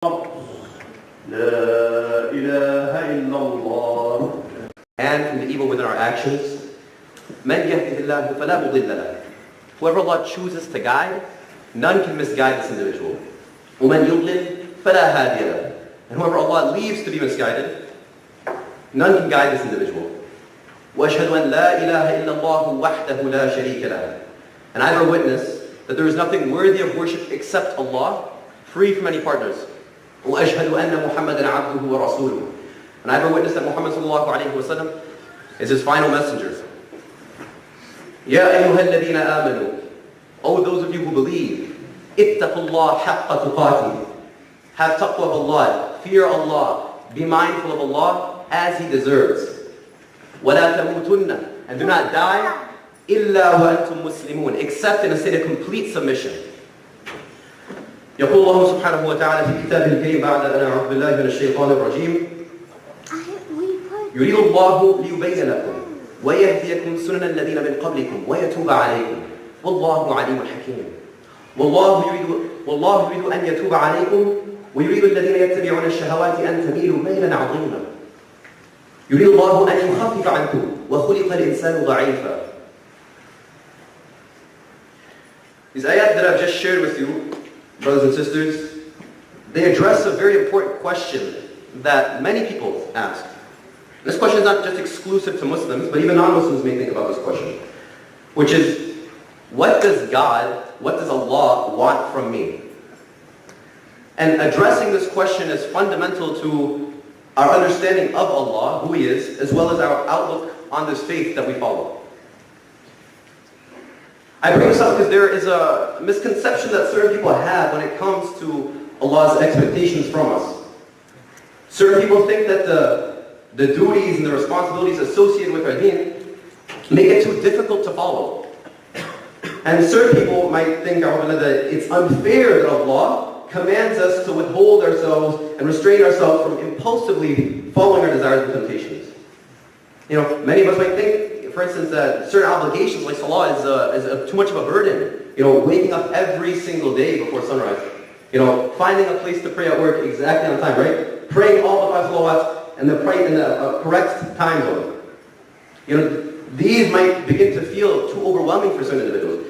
And from the evil within our actions. مَنْ يَهْدِهِ اللَّهُ فَلَا مُضِلَّ لَهُ. Whoever Allah chooses to guide, none can misguide this individual. وَمَنْ يُضْلِلْ فَلَا هَادِيَ لَهُ. And whoever Allah leaves to be misguided, none can guide this individual. وَأَشْهَدُ أَنْ لَا إِلَهَ إِلَّا اللَّهُ وَحْدَهُ لَا شَرِيكَ لَهُ. And I bear witness that there is nothing worthy of worship except Allah, free from any partners. وَأَشْهَدُ أَنَّ مُحَمَّدًا عَبْدُهُ وَرَسُولُهُ. And I bear witness that Muhammad sallallahu alayhi wa sallam is his final messenger. يَا أَيُّهَا الَّذِينَ آمَنُوا. O those of you who believe, اتَّقُوا اللَّهَ حَقَّ تُقَاتِهِ. Have taqwa of Allah, fear Allah, be mindful of Allah as He deserves. وَلَا تَمُوتُنَّ. And do not die إِلَّا وَأَنْتُمْ مُسْلِمُونَ, except in a state of complete submission. يقول الله سبحانه وتعالى في كتابه الكريم بعد أن أعوذ بالله من الشيطان الرجيم يريد الله ليبين لكم ويهديكم سنن الذين من قبلكم ويتوب عليكم والله عليم حكيم. والله يريد أن يتوب عليكم ويريد الذين يتبعون الشهوات أن تميلوا ميلا عظيما. يريد الله أن يخفف عنكم وخلق الإنسان ضعيفا. These ayat that I've just shared with you, brothers and sisters, they address a very important question that many people ask. This question is not just exclusive to Muslims, but even non-Muslims may think about this question, which is, what does Allah want from me? And addressing this question is fundamental to our understanding of Allah, who He is, as well as our outlook on this faith that we follow. I bring this up because there is a misconception that certain people have when it comes to Allah's expectations from us. Certain people think that the duties and the responsibilities associated with our deen make it too difficult to follow. And certain people might think that it's unfair that Allah commands us to withhold ourselves and restrain ourselves from impulsively following our desires and temptations. Many of us might think, for instance, that certain obligations like salah is too much of a burden. Waking up every single day before sunrise. Finding a place to pray at work exactly on time, right? Praying all the 5 salawats and praying in the correct time zone. These might begin to feel too overwhelming for certain individuals.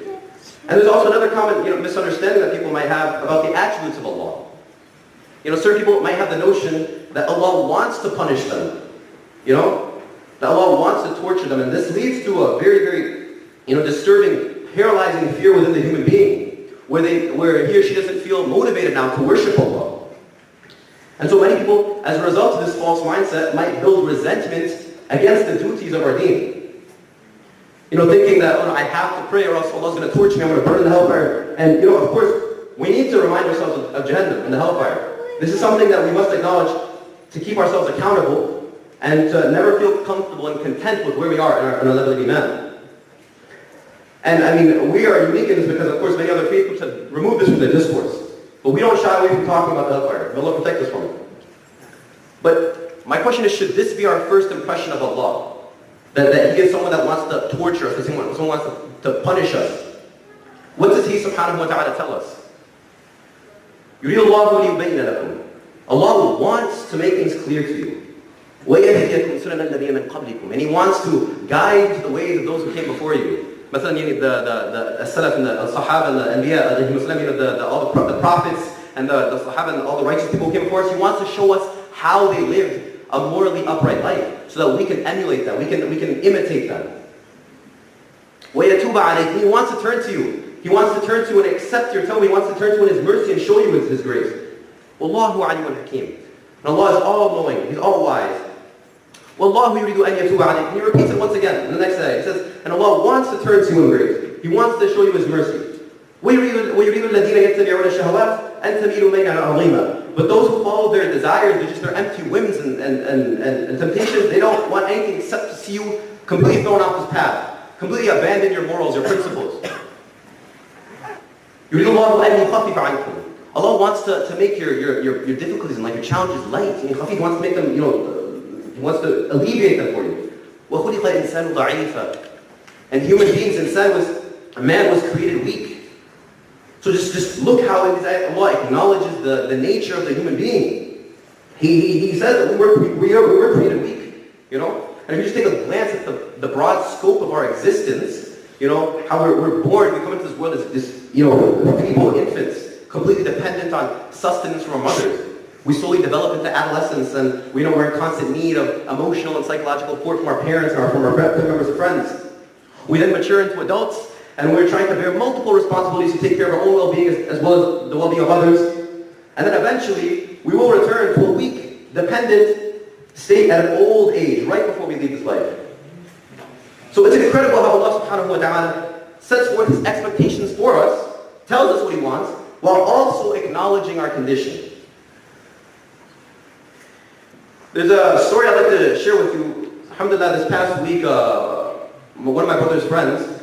And there's also another common misunderstanding that people might have about the attributes of Allah. Certain people might have the notion that Allah wants to punish them. That Allah wants to torture them, and this leads to a very, very, disturbing, paralyzing fear within the human being, where he or she doesn't feel motivated now to worship Allah. And so many people, as a result of this false mindset, might build resentment against the duties of our deen. Thinking that, I have to pray or else Allah's going to torture me, I'm going to burn in the hellfire. And, of course, we need to remind ourselves of Jahannam and the hellfire. This is something that we must acknowledge to keep ourselves accountable and to never feel comfortable and content with where we are in our level of iman. And we are unique in this because, of course, many other faith groups have removed this from their discourse. But we don't shy away from talking about the hellfire. May Allah protect us from it. But my question is, should this be our first impression of Allah? That He is someone that wants to torture us, that someone wants to punish us. What does He subhanahu wa ta'ala tell us? يُرِيدُ اللَّهُ لِيُبَيِّنَ لَكُمْ. Allah wants to make things clear to you. وَيَهْدِيَكُمْ سُنَنَ الَّذِينَ مِنْ قَبْلِكُمْ. And He wants to guide the ways of those who came before you. مثلا, the Salaf and the Sahaba and the Anbiya, all the prophets and the Sahaba and all the righteous people who came before us. He wants to show us how they lived a morally upright life, so that we can emulate them, we can imitate them. وَيَتُوبَ عَلَيْكُمْ. He wants to turn to you. He wants to turn to you and accept your tawbah. He wants to turn to you in His mercy and show you His grace. وَاللَّهُ عَلِيمٌ حَكِيمٌ. And Allah is all-knowing. He's all-wise. وَاللَّهُ يُرِيدُ أَنْ يَتُوبَ عَلَيْكُمْ. He repeats it once again in the next ayah. He says, and Allah wants to turn to you in grace. He wants to show you His mercy. وَيُرِيدُ الَّذِينَ يَتَّبِعُونَ الشَّهَوَاتِ أَنْ تَمِيلُوا مَيْلًا عَظِيمًا. But those who follow their desires, they're just their empty whims and temptations. They don't want anything except to see you completely thrown off this path, completely abandon your morals, your principles. يُرِيدُ اللَّهُ أَنْ يُخَفِّفَ عَنْكُمْ. Allah wants to make your difficulties in life, your challenges light. He wants to make them, He wants to alleviate them for you. وَخُلِقَ الْإِنسَانُ ضَعِيفًا. And human beings, a man was created weak. So just look how Allah acknowledges the nature of the human being. He says that we were created weak, you know? And if you just take a glance at the broad scope of our existence, you know, how we're born, we come into this world as this, you know, feeble infants, completely dependent on sustenance from our mothers. We slowly develop into adolescence, and we know we're in constant need of emotional and psychological support from our parents and from our family members and friends. We then mature into adults, and we're trying to bear multiple responsibilities to take care of our own well-being as well as the well-being of others. And then eventually, we will return to a weak, dependent state at an old age, right before we leave this life. So it's incredible how Allah subhanahu wa ta'ala sets forth His expectations for us, tells us what He wants, while also acknowledging our condition. There's a story I'd like to share with you. Alhamdulillah, this past week, one of my brother's friends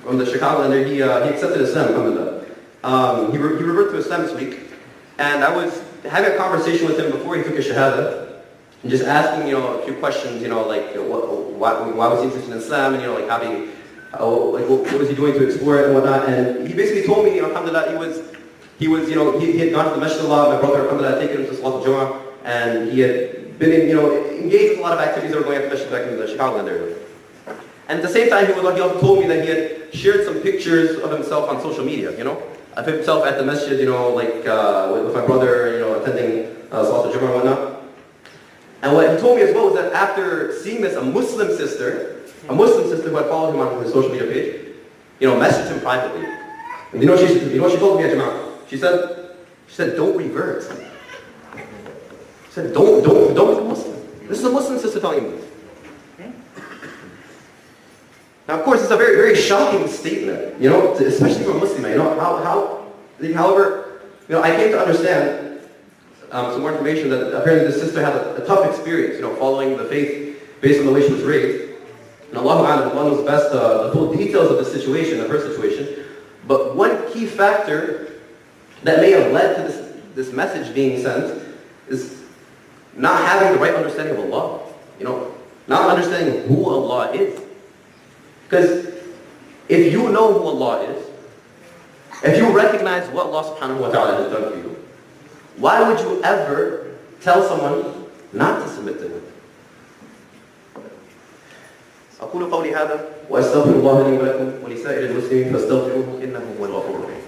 from the Chicago area, he accepted Islam, alhamdulillah. He reverted to Islam this week, and I was having a conversation with him before he took his Shahada, and just asking, you know, a few questions, you know, like, why was he interested in Islam, and, you know, like, what was he doing to explore it and whatnot. And he basically told me, you know, alhamdulillah, he was, you know, he had gone to the Masjid Allah, my brother, alhamdulillah, had taken him to Salat al-Jum'ah, and he had been in, you know, engaged with a lot of activities that were going on at the Masjid back in the Chicagoland area. And at the same time, he also told me that he had shared some pictures of himself on social media, you know, of himself at the masjid, you know, like with my brother, you know, attending Salat al-Jum'ah and whatnot. And what he told me as well was that after seeing this, a Muslim sister who had followed him on his social media page, you know, messaged him privately. And you know what she told me, Jama'ah? She said, don't revert. She said, don't become Muslim. This is a Muslim sister telling me this. Now, of course, it's a very, very shocking statement, you know, especially for a Muslim, you know, however, you know, I came to understand some more information that apparently this sister had a tough experience, you know, following the faith based on the way she was raised. And Allah knows best the full details of the situation, of her situation. But one key factor that may have led to this message being sent is not having the right understanding of Allah, you know, not understanding who Allah is. Because if you know who Allah is, if you recognize what Allah subhanahu wa ta'ala has done for you, why would you ever tell someone not to submit to Him? أقول قولي هذا وأستغفر الله لي ولكم ولسائر المسلمين فاستغفروه إنه هو الغفور الرحيم.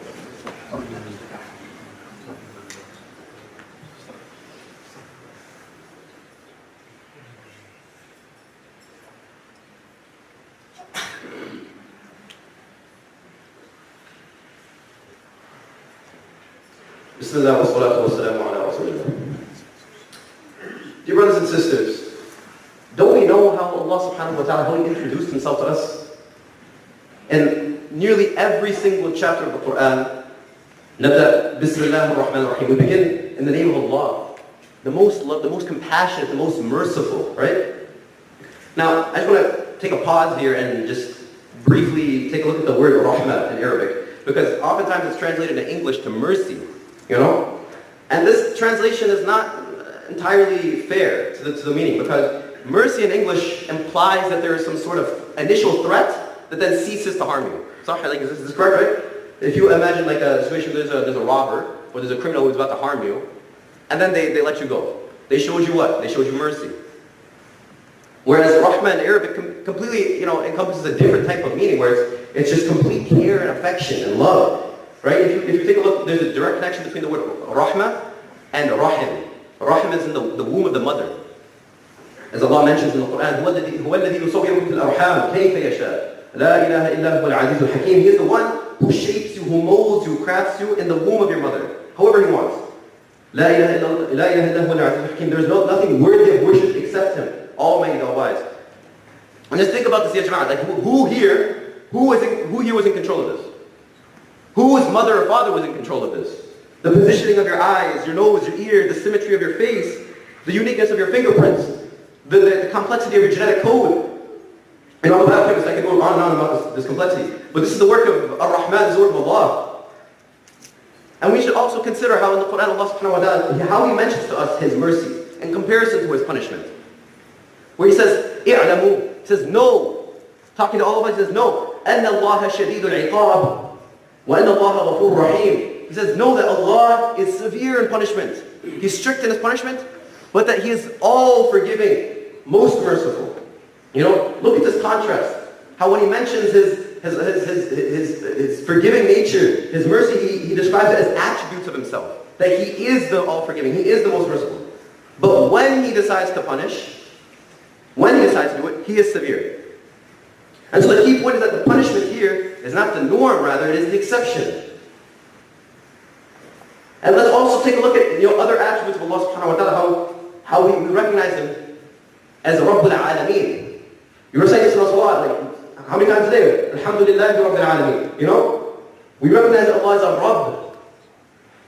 Bismillah wa salatu wa salamu ala rasulillah. Dear brothers and sisters, don't we know how Allah subhanahu wa ta'ala, how He introduced Himself to us? In nearly every single chapter of the Quran, Nabda Bismillah ar-Rahman ar-Rahim. We begin in the name of Allah, the most loved, the most compassionate, the most merciful, right? Now, I just want to take a pause here and just briefly take a look at the word Rahmah in Arabic, because oftentimes it's translated in English to mercy. You know? And this translation is not entirely fair to the meaning, because mercy in English implies that there is some sort of initial threat that then ceases to harm you. So, like, is this correct, right? If you imagine like a situation where there's a robber, or there's a criminal who's about to harm you, and then they let you go. They showed you what? They showed you mercy. Whereas Rahmah in Arabic completely, you know, encompasses a different type of meaning, where it's just complete care and affection and love. Right? If you take a look, there's a direct connection between the word Rahmah and Rahim. Rahim is in the womb of the mother. As Allah mentions in the Quran, هو الذي يصوركم في الأرحام كيف يشاء لا إله إلا هو العزيز الحكيم. He is the one who shapes you, who molds you, crafts you in the womb of your mother, however He wants. لا إله إلا هو العزيز الحكيم. There is nothing worthy of worship except Him, Almighty, the All-Wise. And just think about this, ya Jama'ah. Like, who here was in control of this? Whose mother or father was in control of this? The positioning of your eyes, your nose, your ear, the symmetry of your face, the uniqueness of your fingerprints, the complexity of your genetic code. And all of that, I can go on and on about this complexity. But this is the work of Ar-Rahman, this is the work of Allah. And we should also consider how in the Quran Allah subhanahu wa ta'ala, how He mentions to us His mercy in comparison to His punishment. Where He says, إِعْلَمُوا, He says, no. Talking to all of us, He says, no. أَنَّ اللَّهَ شَدِيدُ الْعِقَابِ. وَأَنَّ اللَّهَ غَفُورٌ رَحِيمٌ. He says, know that Allah is severe in punishment. He's strict in His punishment, but that He is all forgiving, most merciful. Look at this contrast. How when He mentions His forgiving nature, His mercy, He describes it as attributes of Himself. That He is the all-forgiving, He is the most merciful. But when He decides to punish, when He decides to do it, He is severe. And so the key point is that the punishment here is not the norm, rather it is the exception. And let's also take a look at other attributes of Allah subhanahu wa ta'ala, how we recognize Him as Rabbul Alameen. You recite this in Salah, like, how many times a day? Alhamdulillah Rabbil Alameen. We recognize that Allah is a Rabb.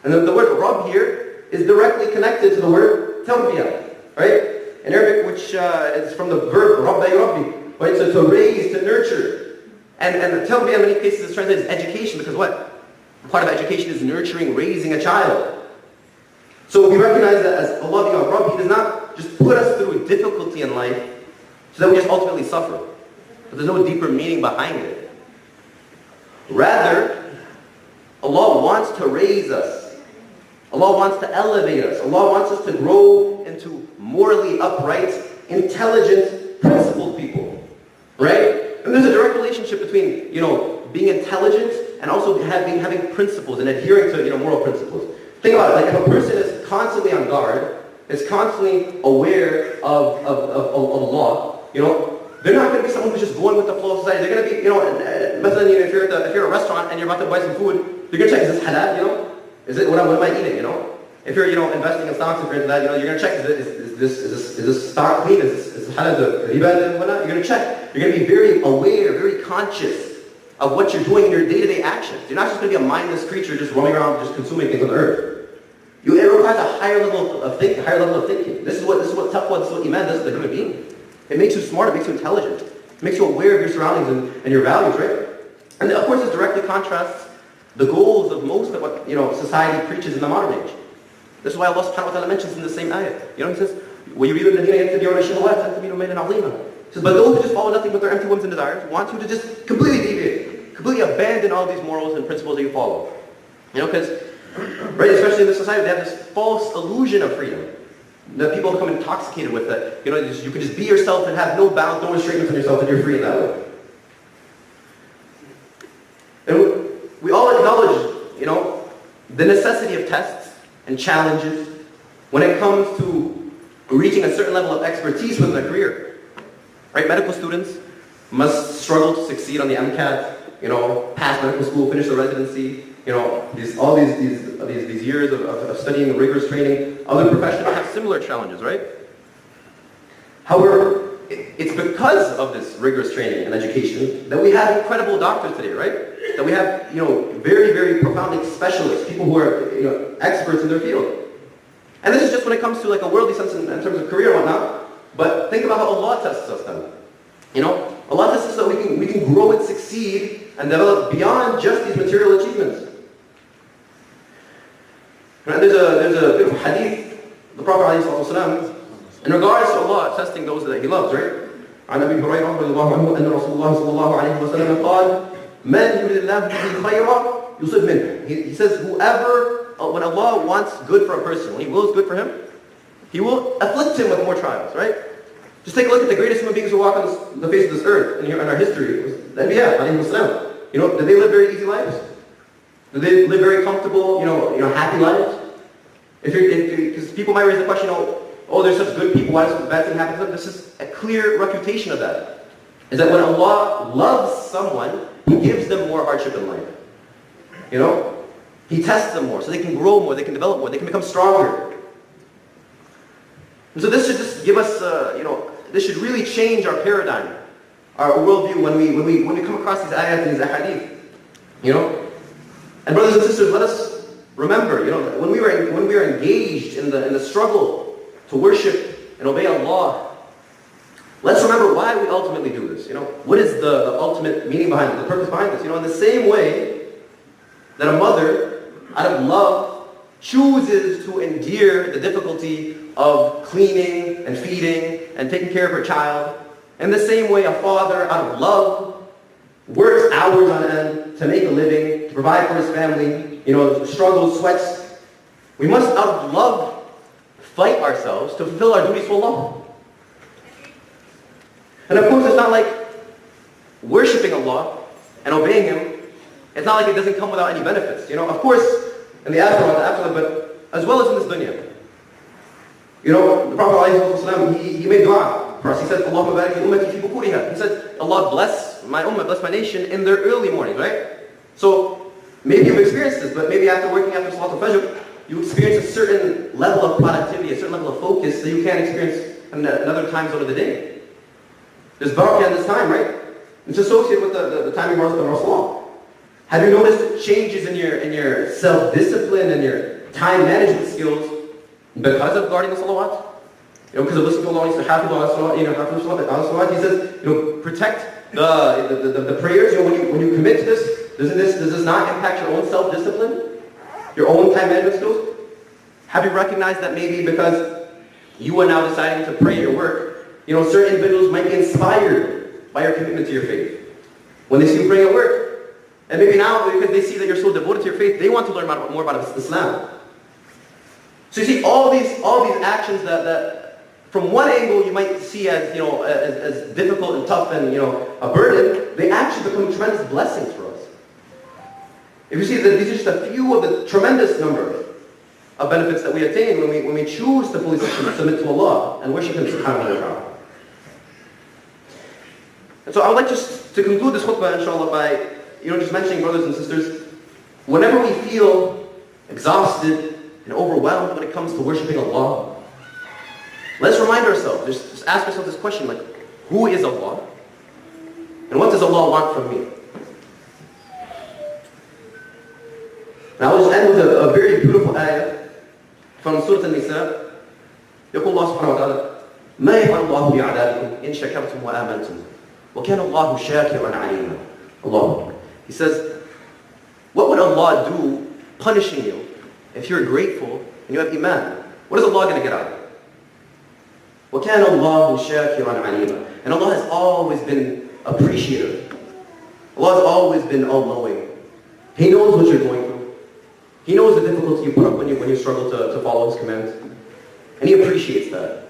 And the word Rabb here is directly connected to the word Tarbiyah, right? In Arabic, which is from the verb Rabba Rabbi, right? So to raise, to nurture. And Tarbiyah in many cases is translated as education, because what? Part of education is nurturing, raising a child. So we recognize that as Allah being our Rabb, He does not just put us through difficulty in life so that we just ultimately suffer. But there's no deeper meaning behind it. Rather, Allah wants to raise us. Allah wants to elevate us. Allah wants us to grow into morally upright, intelligent, principled people. Right? And there's a direct relationship between, being intelligent and also having principles and adhering to, moral principles. Think about it, like if a person is constantly on guard, is constantly aware of law, they're not going to be someone who's just going with the flow of society. They're going to be, if you're at a restaurant and you're about to buy some food, you're going to check, is this halal, Is it, what am I eating, If you're, investing in stocks, if you're into that, you're going to check, is this stock clean? Is this halal, the riba and whatnot? You're going to check. You're going to be very aware, very conscious of what you're doing in your day-to-day actions. You're not just going to be a mindless creature just roaming around, just consuming things on the earth. It requires a higher level of thinking. This is what taqwa, this is what iman does to the human being. It makes you smart, it makes you intelligent. It makes you aware of your surroundings and your values, right? And of course this directly contrasts the goals of most of what society preaches in the modern age. This is why Allah subhanahu wa ta'ala mentions in the same ayah. He says, وَيُرِيدُ الَّذِينَ يَتَّبِعُونَ الشَّهَوَاتِ أَن تَمِيلُوا مَيْلًا عَظِيمًا. He says, but those who just follow nothing but their empty whims and desires want you to just completely deviate, completely abandon all these morals and principles that you follow. Because, right, especially in this society, they have this false illusion of freedom. That people become intoxicated with that. You can just be yourself and have no bounds, no restrictions on yourself, and you're free in that way. And we all acknowledge, the necessity of tests and challenges when it comes to reaching a certain level of expertise within a career. Right? Medical students must struggle to succeed on the MCAT, pass medical school, finish the residency, all these years of studying rigorous training. Other professions have similar challenges, right? However, it's because of this rigorous training and education that we have incredible doctors today, right? That we have, very, very profoundly specialists, people who are, experts in their field. And this is just when it comes to like a worldly sense in terms of career and whatnot. But think about how Allah tests us then. Allah tests us so we can grow and succeed and develop beyond just these material achievements. And there's a beautiful hadith, the Prophet ﷺ, in regards to Allah testing those that He loves, right? عن أبي هريرة رضي الله عنه أن رسول الله صلى الله عليه وسلم قال من يريد الله به خيرا يصب منه. He says, whoever, when Allah wants good for a person, when He wills good for him, He will afflict him with more trials, right? Just take a look at the greatest human beings who walk on the face of this earth in our history. The Anbiya, alayhi salam. Did they live very easy lives? Did they live very comfortable, happy lives? Because people might raise the question, oh, they're such good people, why does bad thing happen to them? This is a clear refutation of that. Is that when Allah loves someone, He gives them more hardship in life. He tests them more, so they can grow more, they can develop more, they can become stronger. And so this should just give us, this should really change our paradigm, our worldview when we come across these ayat and these ahadith. And brothers and sisters, let us remember, when we are engaged in the struggle to worship and obey Allah, let's remember why we ultimately do this. What is the ultimate meaning behind it, the purpose behind this? In the same way that a mother, out of love, chooses to endure the difficulty of cleaning and feeding and taking care of her child, in the same way a father, out of love, works hours on end to make a living, to provide for his family, struggles, sweats. We must out of love fight ourselves to fulfill our duties to Allah. And of course, it's not like worshipping Allah and obeying Him, it's not like it doesn't come without any benefits. Of course, in the afterlife, but as well as in this dunya. The Prophet ﷺ, he made dua for us. He said, Allahumma barik li ummati fi bukuriha. He said, Allah bless my ummah, bless my nation in their early mornings, right? So, maybe you've experienced this, but maybe after working after Salat al-Fajr, you experience a certain level of productivity, a certain level of focus that you can't experience in another time zone of the day. There's barakah in this time, right? It's associated with the timing of Rasulullah. Have you noticed changes in your self-discipline and your time management skills because of guarding the salawat? Because of listening to Allah, he says, protect the prayers. When you commit to this, does this not impact your own self-discipline? Your own time management skills? Have you recognized that maybe because you are now deciding to pray your work, certain individuals might be inspired by your commitment to your faith when they see you praying at work? And maybe now, because they see that you're so devoted to your faith, they want to learn more about Islam. So you see, all these actions that from one angle you might see as as difficult and tough and a burden, they actually become tremendous blessings for us. If you see that these are just a few of the tremendous number of benefits that we attain when we choose to fully submit to Allah and worship Him subhanahu wa ta'ala. And so I would like just to conclude this khutbah, inshallah, by just mentioning, brothers and sisters, whenever we feel exhausted and overwhelmed when it comes to worshiping Allah, let's remind ourselves, just ask ourselves this question, like, who is Allah? And what does Allah want from me? Now I'll just end with a very beautiful ayah from Surah An-Nisa. يقول الله سبحانه وتعالى ما يفعل الله بعذابكم إن شكرتم وآمنتم وكان الله شاكرا عليما. Allah. He says, what would Allah do punishing you if you're grateful and you have iman? What is Allah going to get out of it? وَكَانَ اللَّهُ شَاكِرًا عَلِيمًا. And Allah has always been appreciative. Allah has always been all-knowing. He knows what you're going through. He knows the difficulty you put up when you struggle to follow His commands. And He appreciates that.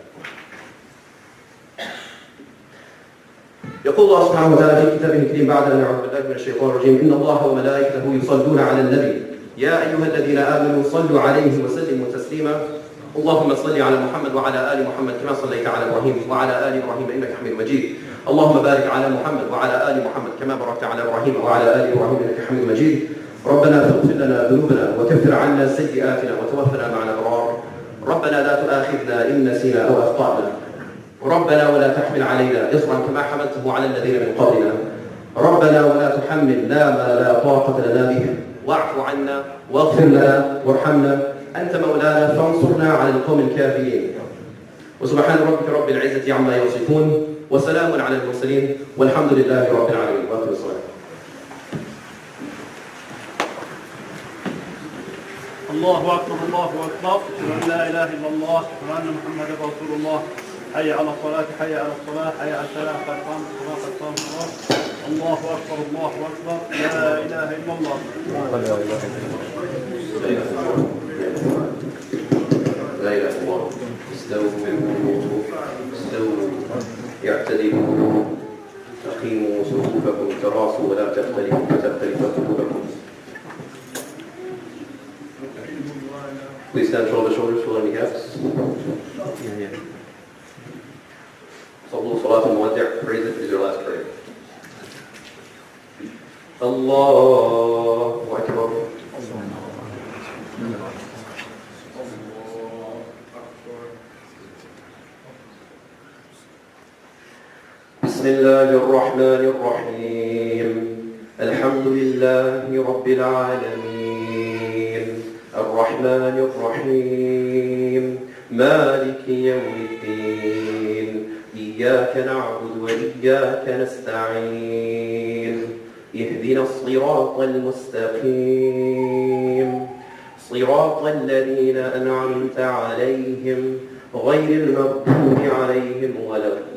يقول الله سبحانه وتعالى في كتابه الكريم بعد أن أعوذ بالله من الشيطان الرجيم إن الله وملائكته يصلون على النبي يا أيها الذين آمنوا صلوا عليه وسلموا تسليما اللهم صل على محمد وعلى آل محمد كما صليت على إبراهيم وعلى آل إبراهيم إنك حميد مجيد اللهم بارك على محمد وعلى آل محمد كما باركت على إبراهيم وعلى آل إبراهيم إنك حميد مجيد ربنا فاغفر لنا ذنوبنا وكفر عنا سيئاتنا وتوفنا مع الأبرار ربنا لا تؤاخذنا إن نسينا أو أخطأنا ربنا ولا تحمل علينا إصرا كما حملته على الذين من قبلنا ربنا ولا تحملنا ما لا طاقة لنا به واعف عنا واغفر لنا وارحمنا أنت مولانا فانصرنا على القوم الكافرين وسبحان ربك رب العزة عما يصفون وسلام على المرسلين والحمد لله رب العالمين وآخر الصلاة. الله أكبر الله أكبر أشهد أن لا إله إلا الله وأن محمدا رسول الله حي على الصلاة حي على الصلاة حي على الفلاح قد قامت الصلاة قد قامت الصلاة الله أكبر لا إله إلا الله لا إله إلا الله استووا اعتدلوا أقيموا صفوفكم تراصوا ولا تختلفوا فتختلف قلوبكم. Please stand shoulder to shoulder, fill any gaps. صلوا صلاة المودع. Praise it is your last prayer. الله أكبر. بسم الله الرحمن الرحيم الحمد لله رب العالمين الرحمن الرحيم مالك يوم الدين إياك نعبد وإياك نستعين اهدنا الصراط المستقيم صراط الذين أنعمت عليهم غير المغضوب عليهم ولا الضالين.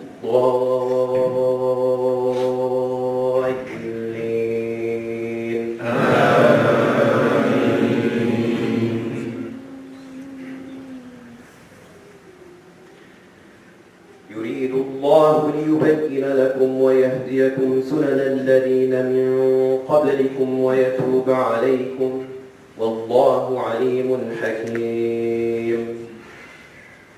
يريد الله ليبين لكم ويهديكم سنن الذين من قبلكم ويتوب عليكم والله عليم حكيم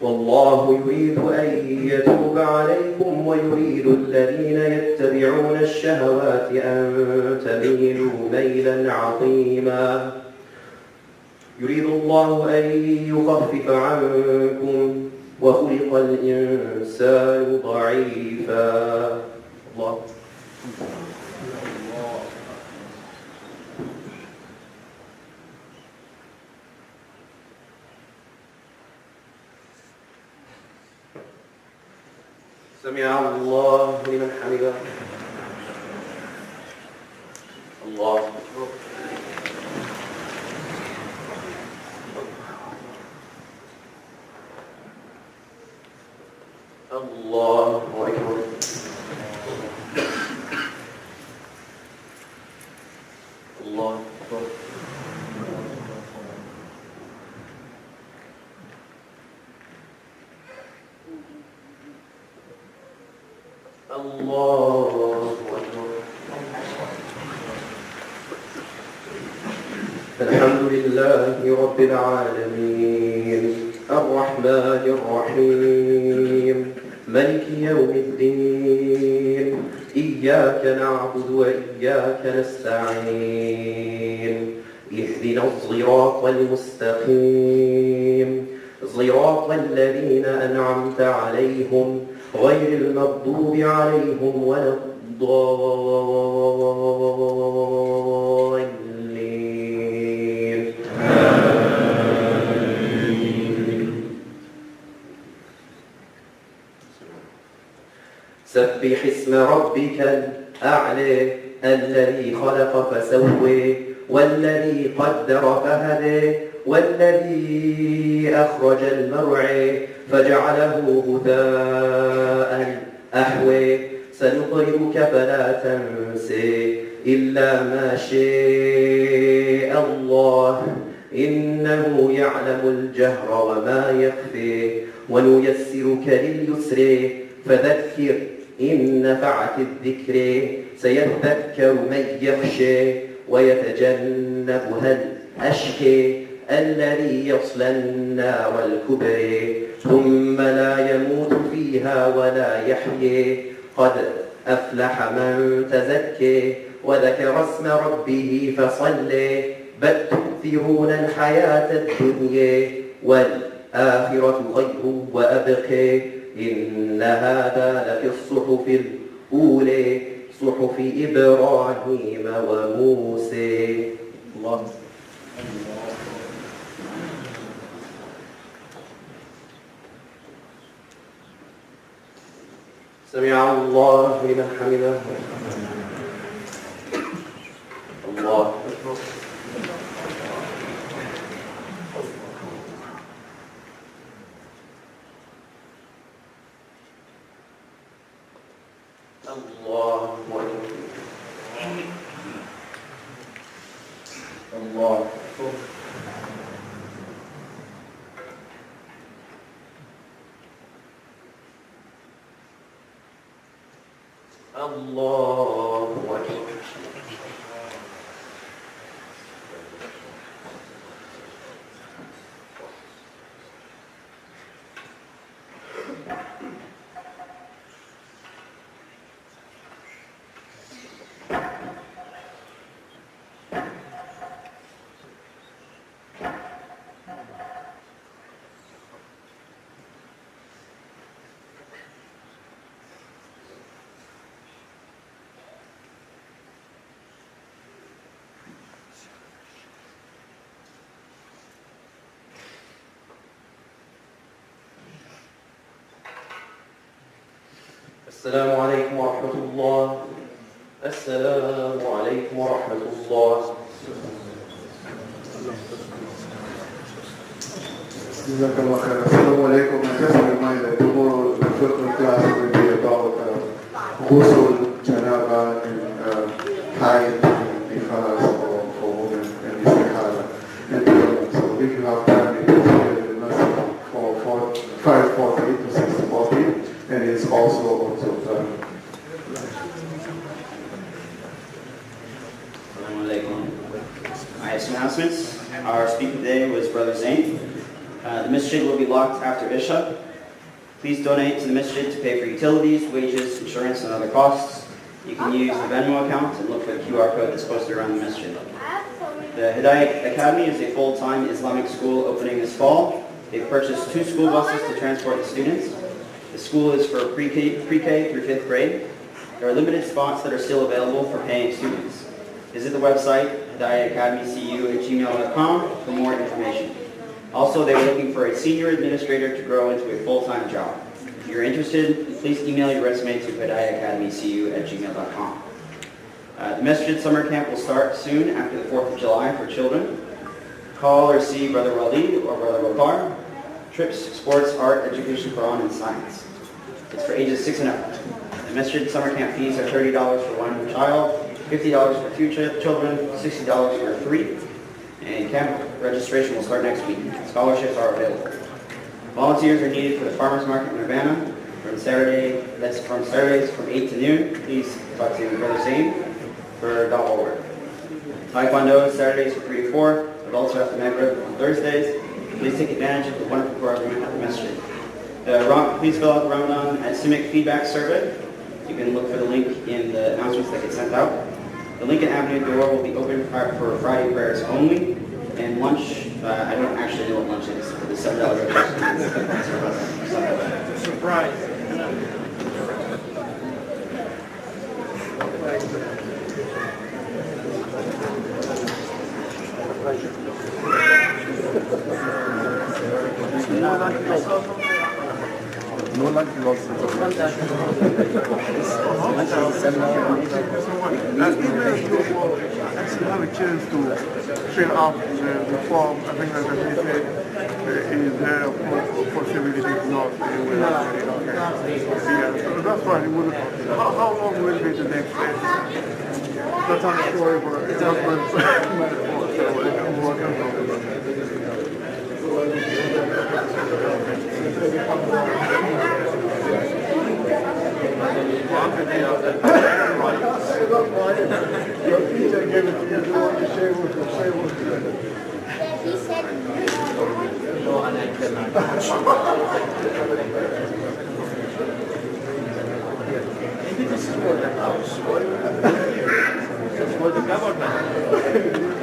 والله يريد أن يتوب عليكم ويريد الذين يتبعون الشهوات أن تميلوا ميلا عظيما يريد الله أن يخفف عنكم وخلق الإنسان ضعيفا الله سمع الله لمن حمده الله أكبر الله أكبر الله أكبر الله أكبر الحمد لله رب العالمين الرحمن الرحيم ملك يوم الدين إياك نعبد وإياك نستعين اهدنا الصراط المستقيم صراط الذين أنعمت عليهم غير المغضوب عليهم ولا الضالين سبح اسم ربك الأعلى الذي خلق فسوى والذي قدر فهدى والذي أخرج المرعى فجعله غثاء أحوى سنقرئك فلا تنسى إلا ما شاء الله إنه يعلم الجهر وما يخفي ونيسرك لليسر فذكر إن نفعت الذكر سيذكر من يخشى ويتجنبها الأشقى الذي يصلى النار الكبرى ثم لا يموت فيها ولا يحيى قد أفلح من تزكى وذكر اسم ربه فصلى بل تؤثرون الحياة الدنيا والآخرة خير وأبقى إن هذا لفي الصحف الأولى صحف إبراهيم وموسى الله سمع الله لمن حمده الله أكبر الله أكبر الله أكبر الله أكبر السلام عليكم ورحمة الله. السلام عليكم ورحمة الله. Jazakallah khair. Assalamu alaikum. And just a reminder, tomorrow the fiqh class will be about ghusl, janaba, and haid, nifas for women, and istihala. And so if you have time, it is here in the masjid for 5:40 to 6:40. And announcements. Our speaker today was Brother Zain. The masjid will be locked after Isha. Please donate to the masjid to pay for utilities, wages, insurance, and other costs. You can use the Venmo account and look for the QR code that's posted around the masjid. The Hidayah Academy is a full-time Islamic school opening this fall. They've purchased 2 school buses to transport the students. The school is for pre-K through 5th grade. There are limited spots that are still available for paying students. Visit the website, hidayahacademycu@gmail.com for more information. Also, they are looking for a senior administrator to grow into a full-time job. If you're interested, please email your resume to hidayahacademycu@gmail.com. The Masjid Summer Camp will start soon after the 4th of July for children. Call or see Brother Walid or Brother Waqar. Trips, sports, art, education, Quran, and science. It's for ages 6 and up. The Masjid Summer Camp fees are $30 for one child, $50 for 2 children, $60 for 3. And camp registration will start next week. Scholarships are available. Volunteers are needed for the farmers market in Urbana from Saturdays from 8 to noon. Please talk to Brother Zain for dawah work. Taekwondo is Saturdays from 3 to 4. Adults are after Maghrib on Thursdays. Please take advantage of the wonderful program at the masjid. Please fill out the Ramadan at CIMIC feedback survey. You can look for the link in the announcements that get sent out. The Lincoln Avenue door will be open for Friday prayers only. And lunch, I don't actually know what lunch is, but the $7 registration. Surprise. No lunch is also. Even if you will actually have a chance to fill out the form, I think that is there a possibility if not, it will not. Yeah, so that's why it will. How long will be the next phase? That's not sure, but it's not so I'm working on Your teacher gave it to you, you want to share with you. He said No, and I cannot. Maybe this is for the house. It's for the government.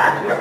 Yeah.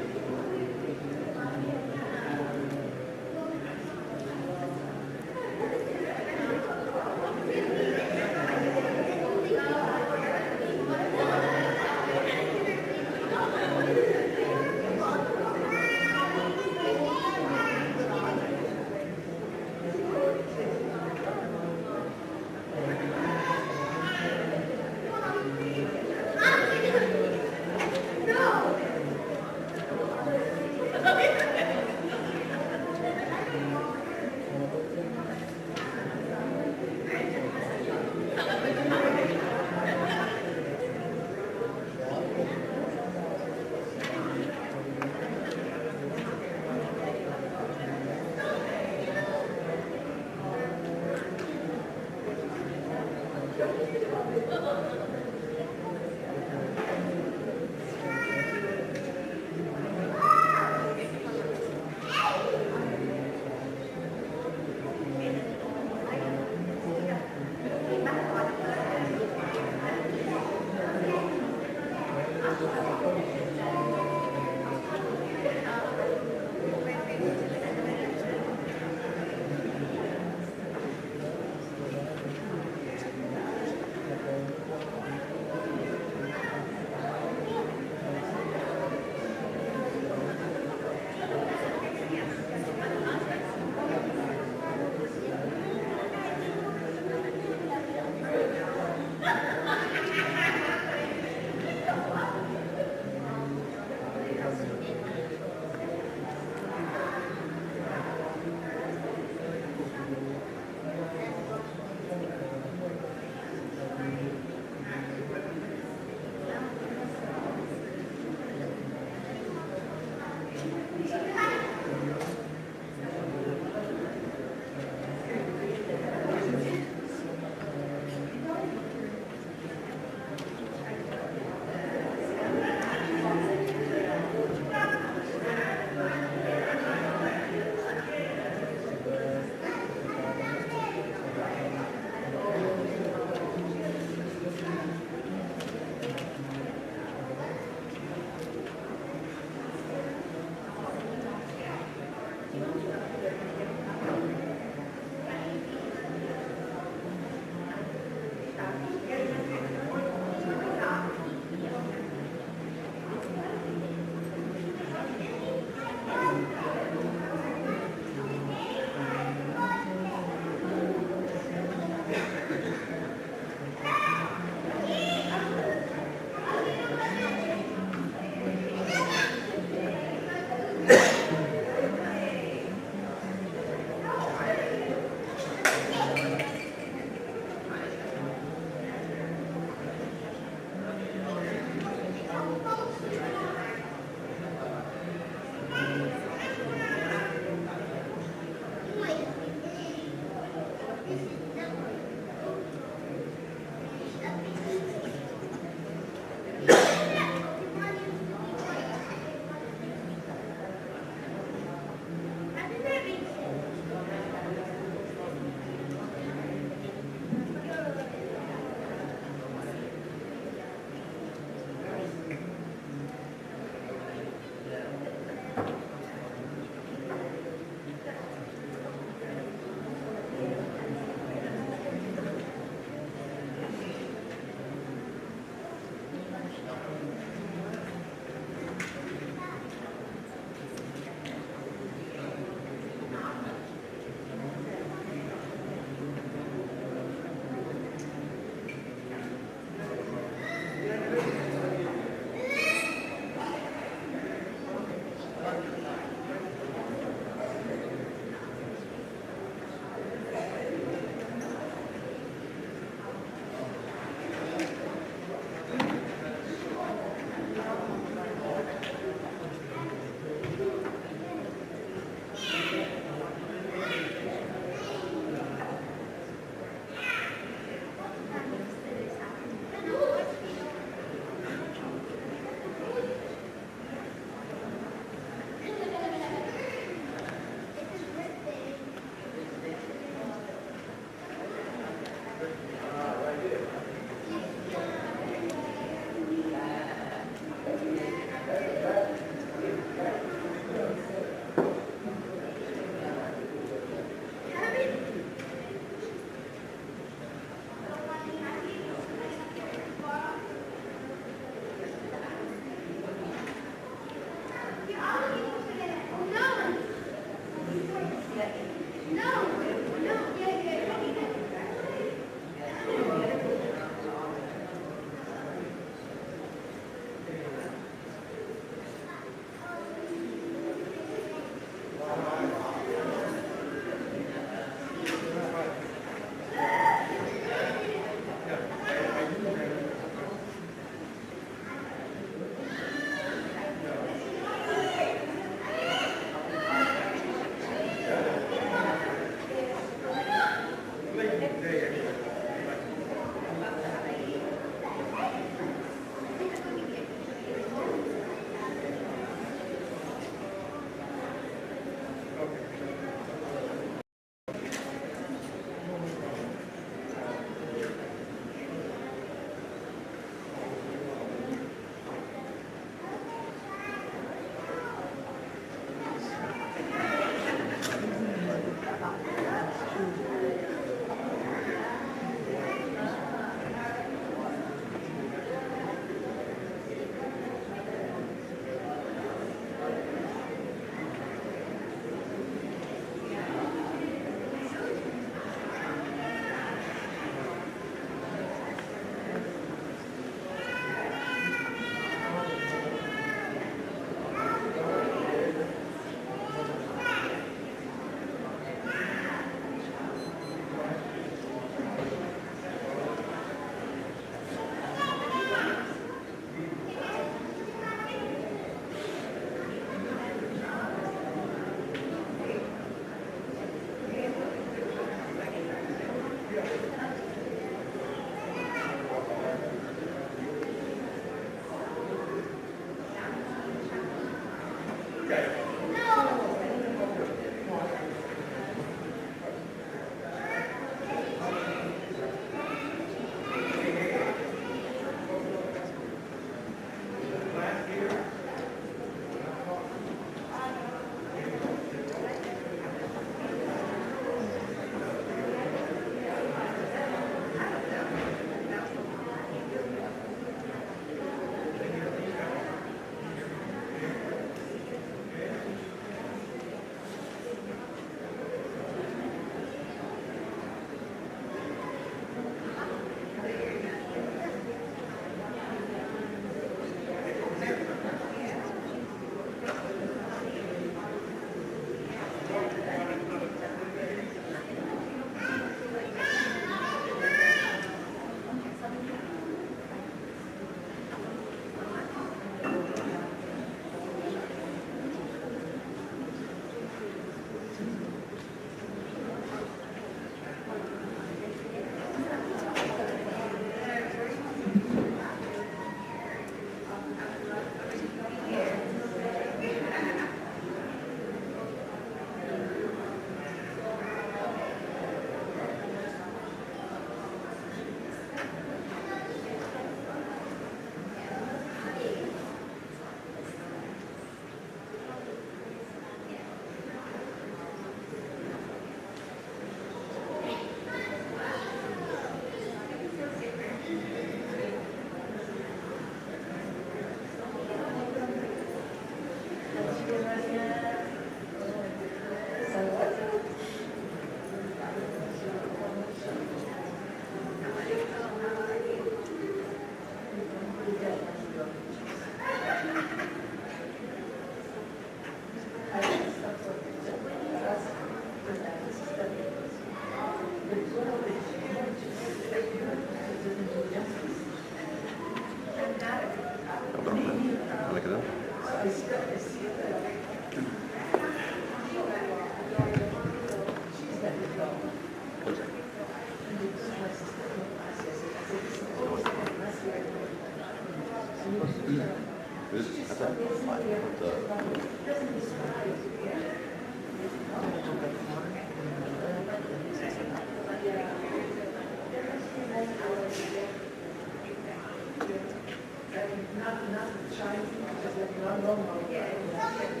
Not shiny, just like not normal.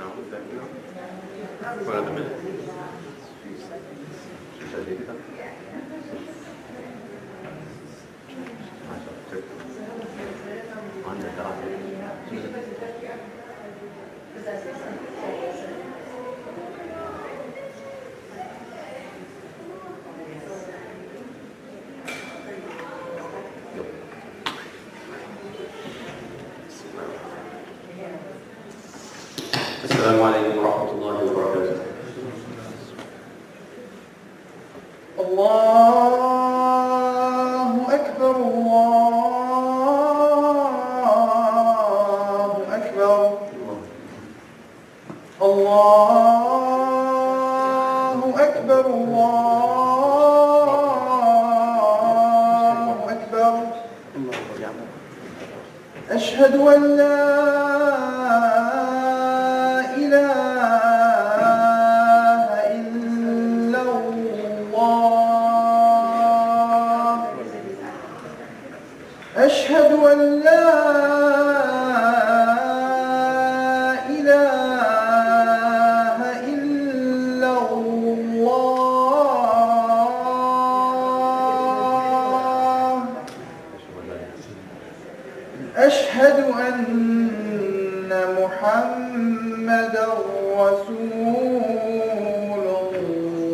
For another minute. On the dot. السلام عليكم ورحمة الله وبركاته. الله أكبر الله أكبر الله أكبر الله أكبر أشهد أن لا أشهد أن لا إله إلا الله أشهد أن محمدا رسول الله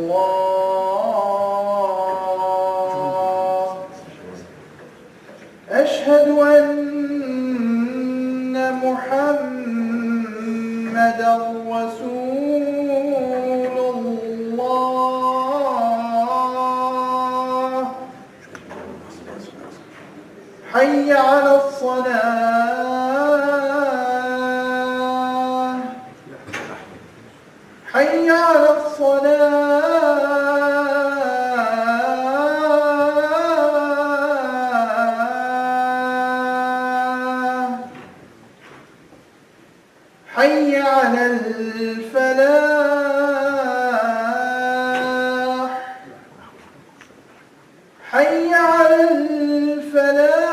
أشهد أن محمدا رسول الله حي على الصلاة حي على الصلاة حي على الفلاح حي على الفلاح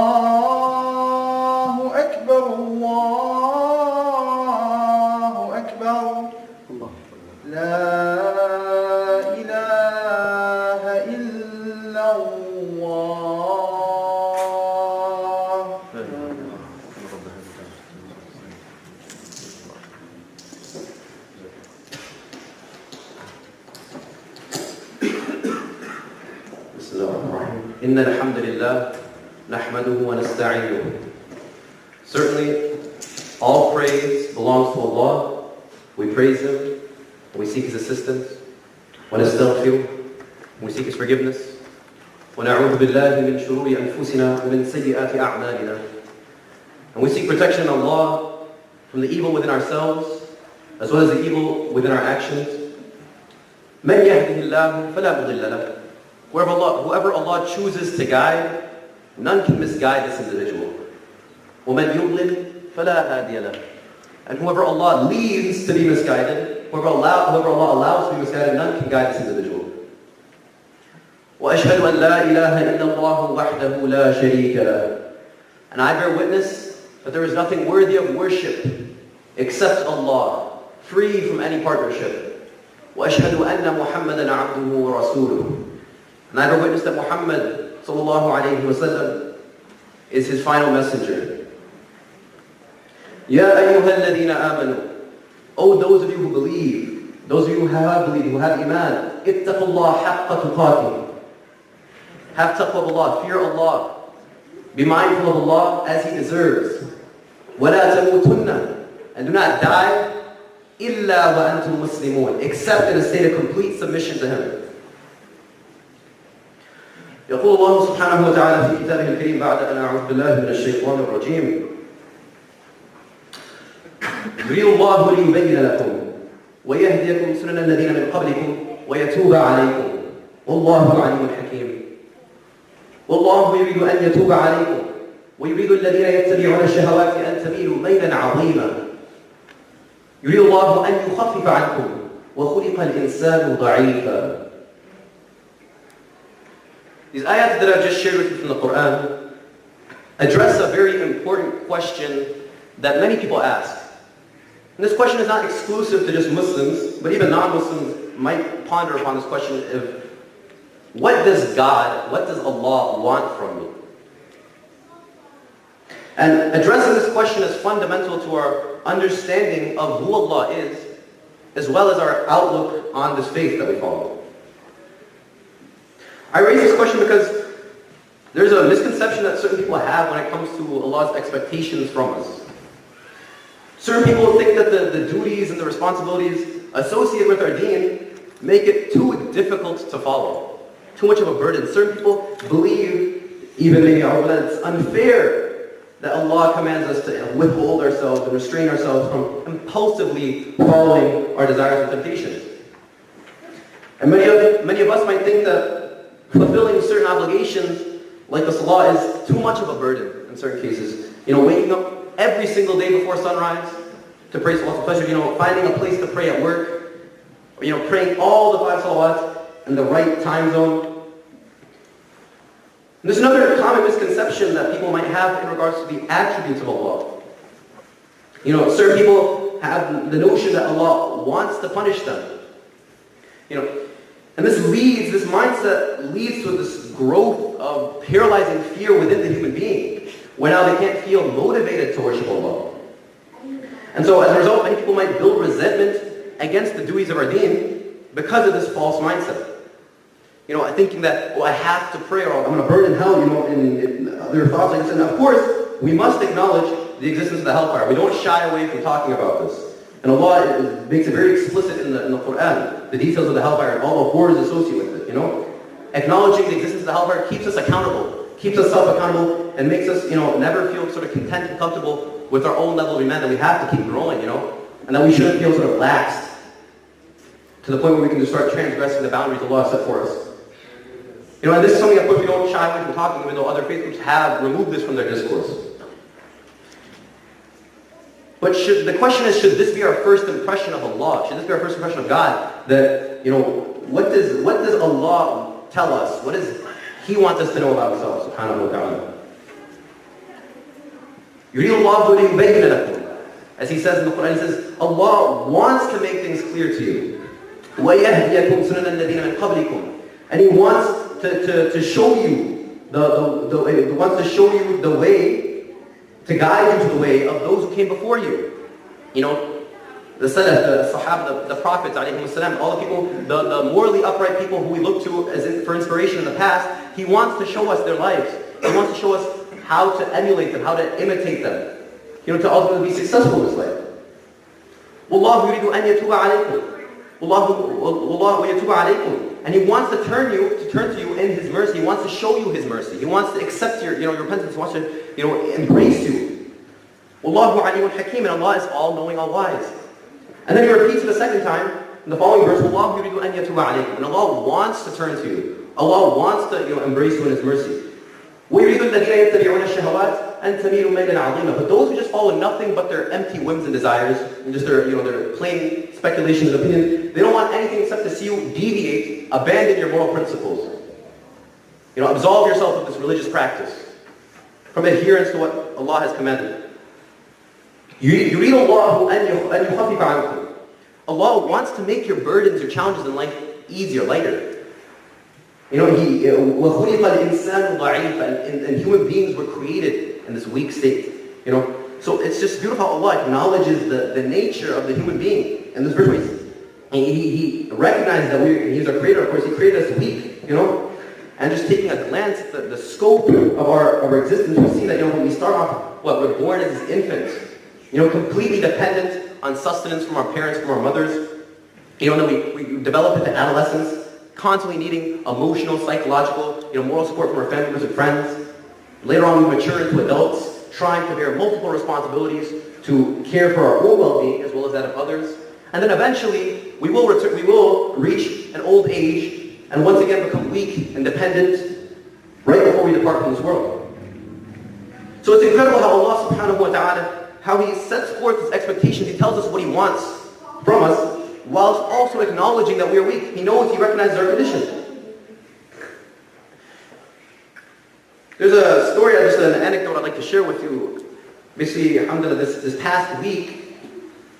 الله أكبر الله أكبر لا إله إلا الله بسم الله الرحمن الرحيم. إن الحمد لله نحمده ونستعينه. Certainly, all praise belongs to Allah. We praise Him, we seek His assistance, ونستغفره, we seek His forgiveness, ونعوذ بالله من شرور أنفسنا ومن سيئات أعمالنا. And we seek protection in Allah from the evil within ourselves, as well as the evil within our actions. من يهده الله فلا مضل له. Whoever Allah chooses to guide, none can misguide this individual. وَمَنْ يُضْلِلْ فَلَا هَادِيَ لَهُ. And whoever Allah leaves to be misguided, whoever Allah allows to be misguided, none can guide this individual. وَأَشْهَدُ أَنْ لَا إِلَهَ إِلَّا اللَّهُ وَحْدَهُ لَا شَرِيكَ لَهُ. And I bear witness that there is nothing worthy of worship except Allah, free from any partnership. وَأَشْهَدُ أَنَّ مُحَمَّدًا عَبْدُهُ وَرَسُولُهُ. And I bear witness that Muhammad sallallahu alayhi wa sallam is his final messenger. Ya ayyuha alladhina amanu. Oh, those of you who believe, those of you who have believed, who have iman, ittaqullah haqqa tuqatih. Have taqwa of Allah, fear Allah. Be mindful of Allah as He deserves. وَلَا تَمُوتُنَّ. And do not die إِلَّا وَأَنْتُمْ مُسْلِمُونَ, except in a state of complete submission to Him. يقول الله سبحانه وتعالى في كتابه الكريم بعد أن أعوذ بالله من الشيطان الرجيم يريد الله ليبين لكم ويهديكم سنن الذين من قبلكم ويتوب عليكم والله عليم حكيم. والله يريد أن يتوب عليكم ويريد الذين يتبعون الشهوات أن تميلوا ميلا عظيما. يريد الله أن يخفف عنكم وخلق الإنسان ضعيفا. These ayats that I've just shared with you from the Quran address a very important question that many people ask. And this question is not exclusive to just Muslims, but even non-Muslims might ponder upon this question of what does God, what does Allah want from me? And addressing this question is fundamental to our understanding of who Allah is, as well as our outlook on this faith that we follow. I raise this question because there's a misconception that certain people have when it comes to Allah's expectations from us. Certain people think that the duties and the responsibilities associated with our deen make it too difficult to follow, too much of a burden. Certain people believe, even maybe that it's unfair that Allah commands us to withhold ourselves and restrain ourselves from impulsively following our desires and temptations. And many of us might think that fulfilling certain obligations, like the salah, is too much of a burden in certain cases. Waking up every single day before sunrise to pray salawat al-fajr, finding a place to pray at work, or, praying all the 5 salawats in the right time zone. And there's another common misconception that people might have in regards to the attributes of Allah. Certain people have the notion that Allah wants to punish them. And this mindset leads to this growth of paralyzing fear within the human being, where now they can't feel motivated to worship Allah. And so as a result, many people might build resentment against the duties of our deen because of this false mindset. Thinking that, I have to pray or I'm going to burn in hell, and there are thoughts like this. And of course, we must acknowledge the existence of the hellfire. We don't shy away from talking about this. And Allah makes it very explicit in the Quran, the details of the hellfire and all the horrors associated with it, Acknowledging the existence of the hellfire keeps us accountable, keeps us self-accountable, and makes us, never feel sort of content and comfortable with our own level of iman, that we have to keep growing, and that we shouldn't feel sort of laxed to the point where we can just start transgressing the boundaries Allah set for us. And this is something, of course, we don't shy away from talking, even though other faith groups have removed this from their discourse. But the question is, should this be our first impression of Allah? Should this be our first impression of God? That, what does Allah tell us? What does He want us to know about Himself, subhanahu wa ta'ala? يُرِيدُ اللَّهُ لِيُبَيِّنَ لَكُمْ. As He says in the Quran, He says, Allah wants to make things clear to you. وَيَهْدِيَكُمْ سُنَنَ الَّذِينَ مِنْ قَبْلِكُمْ. And He wants to show you wants to show you the way, to guide you to the way of those who came before you. The Salaf, the Sahaba, the Prophets, ﷺ, all the people, the morally upright people who we look to for inspiration in the past. He wants to show us their lives. He wants to show us how to emulate them, how to imitate them, to ultimately be successful in this life. وَاللَّهُ يُرِيدُ أَنْ يَتُوبَ عَلَيْكُمْ. وَاللَّهُ يَتُوبَ عَلَيْكُمْ. And He wants to turn to you in His mercy. He wants to show you His mercy. He wants to accept your repentance. He wants to embrace you. وَاللَّهُ عَلِيمٌ حَكِيمٌ. And Allah is all-knowing, all-wise. And then He repeats it a second time in the following verse, وَاللَّهُ يُرِيدُ أَنْ يَتُوبَ عَلَيْكُمْ. And Allah wants to turn to you. Allah wants to embrace you in His mercy. وَيُرِيدُ الَّذِينَ يَتَّبِعُونَ الشَّهَوَاتِ أَن تَمِيلُوا مَيْلًا عَظِيمًا. But those who just follow nothing but their empty whims and desires, and just their plain speculations and opinions, they don't want anything except to see you deviate, abandon your moral principles. Absolve yourself of this religious practice, from adherence to what Allah has commanded. يُرِيدُ اللَّهُ أَن يُخَفِّفَ عَنْكُمْ. Allah wants to make your burdens, your challenges in life easier, lighter. وَخُلِقَ الْإِنسَانُ ضَعِيفًا. And human beings were created in this weak state. So it's just beautiful how Allah acknowledges the nature of the human being in this verse. He recognizes that He's our creator, of course. He created us weak, And just taking a glance at the scope of our existence, we see that, when we start off, we're born as infants, completely dependent on sustenance from our parents, from our mothers. And then we develop into adolescence, constantly needing emotional, psychological, moral support from our family members and friends. Later on, we mature into adults, trying to bear multiple responsibilities to care for our own well-being as well as that of others. And then eventually, we will reach an old age and once again become weak and dependent right before we depart from this world. So it's incredible how Allah subhanahu wa ta'ala, how He sets forth His expectations. He tells us what He wants from us, whilst also acknowledging that we are weak. He knows, He recognizes our condition. There's a story, just an anecdote I'd like to share with you. Basically, alhamdulillah, this past week,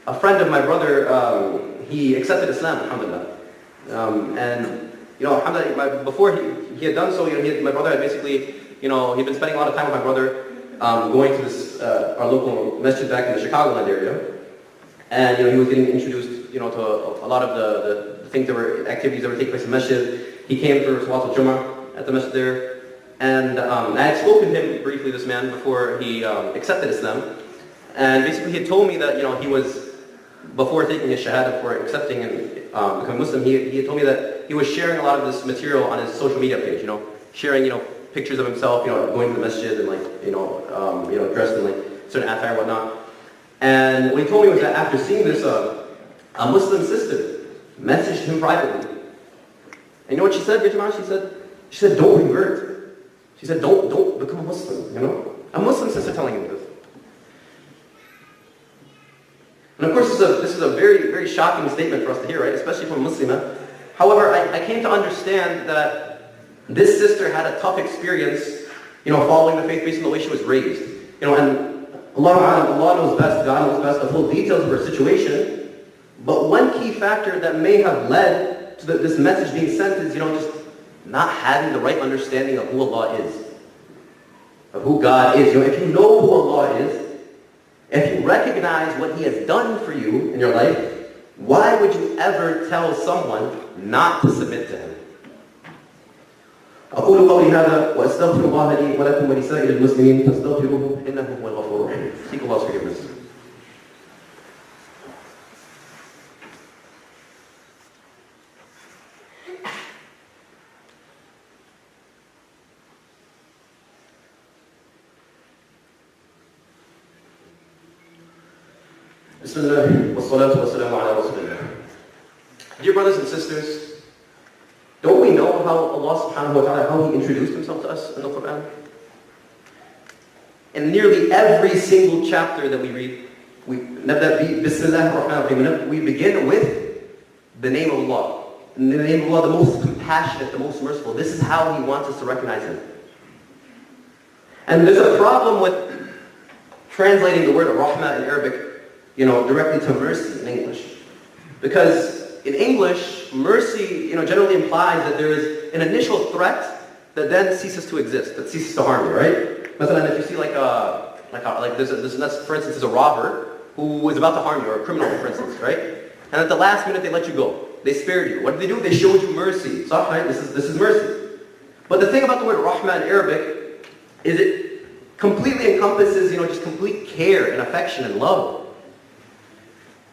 a friend of my brother, he accepted Islam, alhamdulillah. And, alhamdulillah, before he had done so, my brother had basically, he'd been spending a lot of time with my brother, going to this, our local masjid back in the Chicagoland area. And, he was getting introduced, to a lot of the things activities that were taking place in masjid. He came for Salat al-Jum'ah at the masjid there. And I had spoken to him briefly, this man, before he accepted Islam. And basically he had told me that, he was, before taking his shahada, before accepting and becoming Muslim, he had told me that he was sharing a lot of this material on his social media page, sharing, pictures of himself, going to the masjid and dressed in certain attire and whatnot. And what he told me was that after seeing this, a Muslim sister messaged him privately. And you know what she said, She said, don't revert. She said, don't become a Muslim, A Muslim sister telling him this. And of course, this is a very, very shocking statement for us to hear, right? Especially from a Muslimah. However, I came to understand that this sister had a tough experience, following the faith based on the way she was raised. And Allah knows best, God knows best, the full details of her situation. But one key factor that may have led to this message being sent is, just not having the right understanding of who Allah is, of who God is. If you know who Allah is, if you recognize what He has done for you in your life, why would you ever tell someone not to submit to Him? أقول قولي هذا وأستغفر الله لي ولكم ولسائر المسلمين فاستغفروه إنه هو الغفور الرحيم. Seek Allah's forgiveness. Dear brothers and sisters, don't we know how Allah subhanahu wa ta'ala, how He introduced Himself to us in the Quran? In nearly every single chapter that we read, we begin with the name of Allah. In the name of Allah, the most compassionate, the most merciful. This is how He wants us to recognize Him. And there's a problem with translating the word Rahmah in Arabic, directly to mercy in English. Because in English, mercy, generally implies that there is an initial threat that then ceases to exist, that ceases to harm you, right? If you see for instance, there's a robber who is about to harm you, or a criminal, for instance, right? And at the last minute, they let you go. They spared you. What did they do? They showed you mercy. So, right? This is mercy. But the thing about the word Rahmah in Arabic is it completely encompasses, just complete care and affection and love.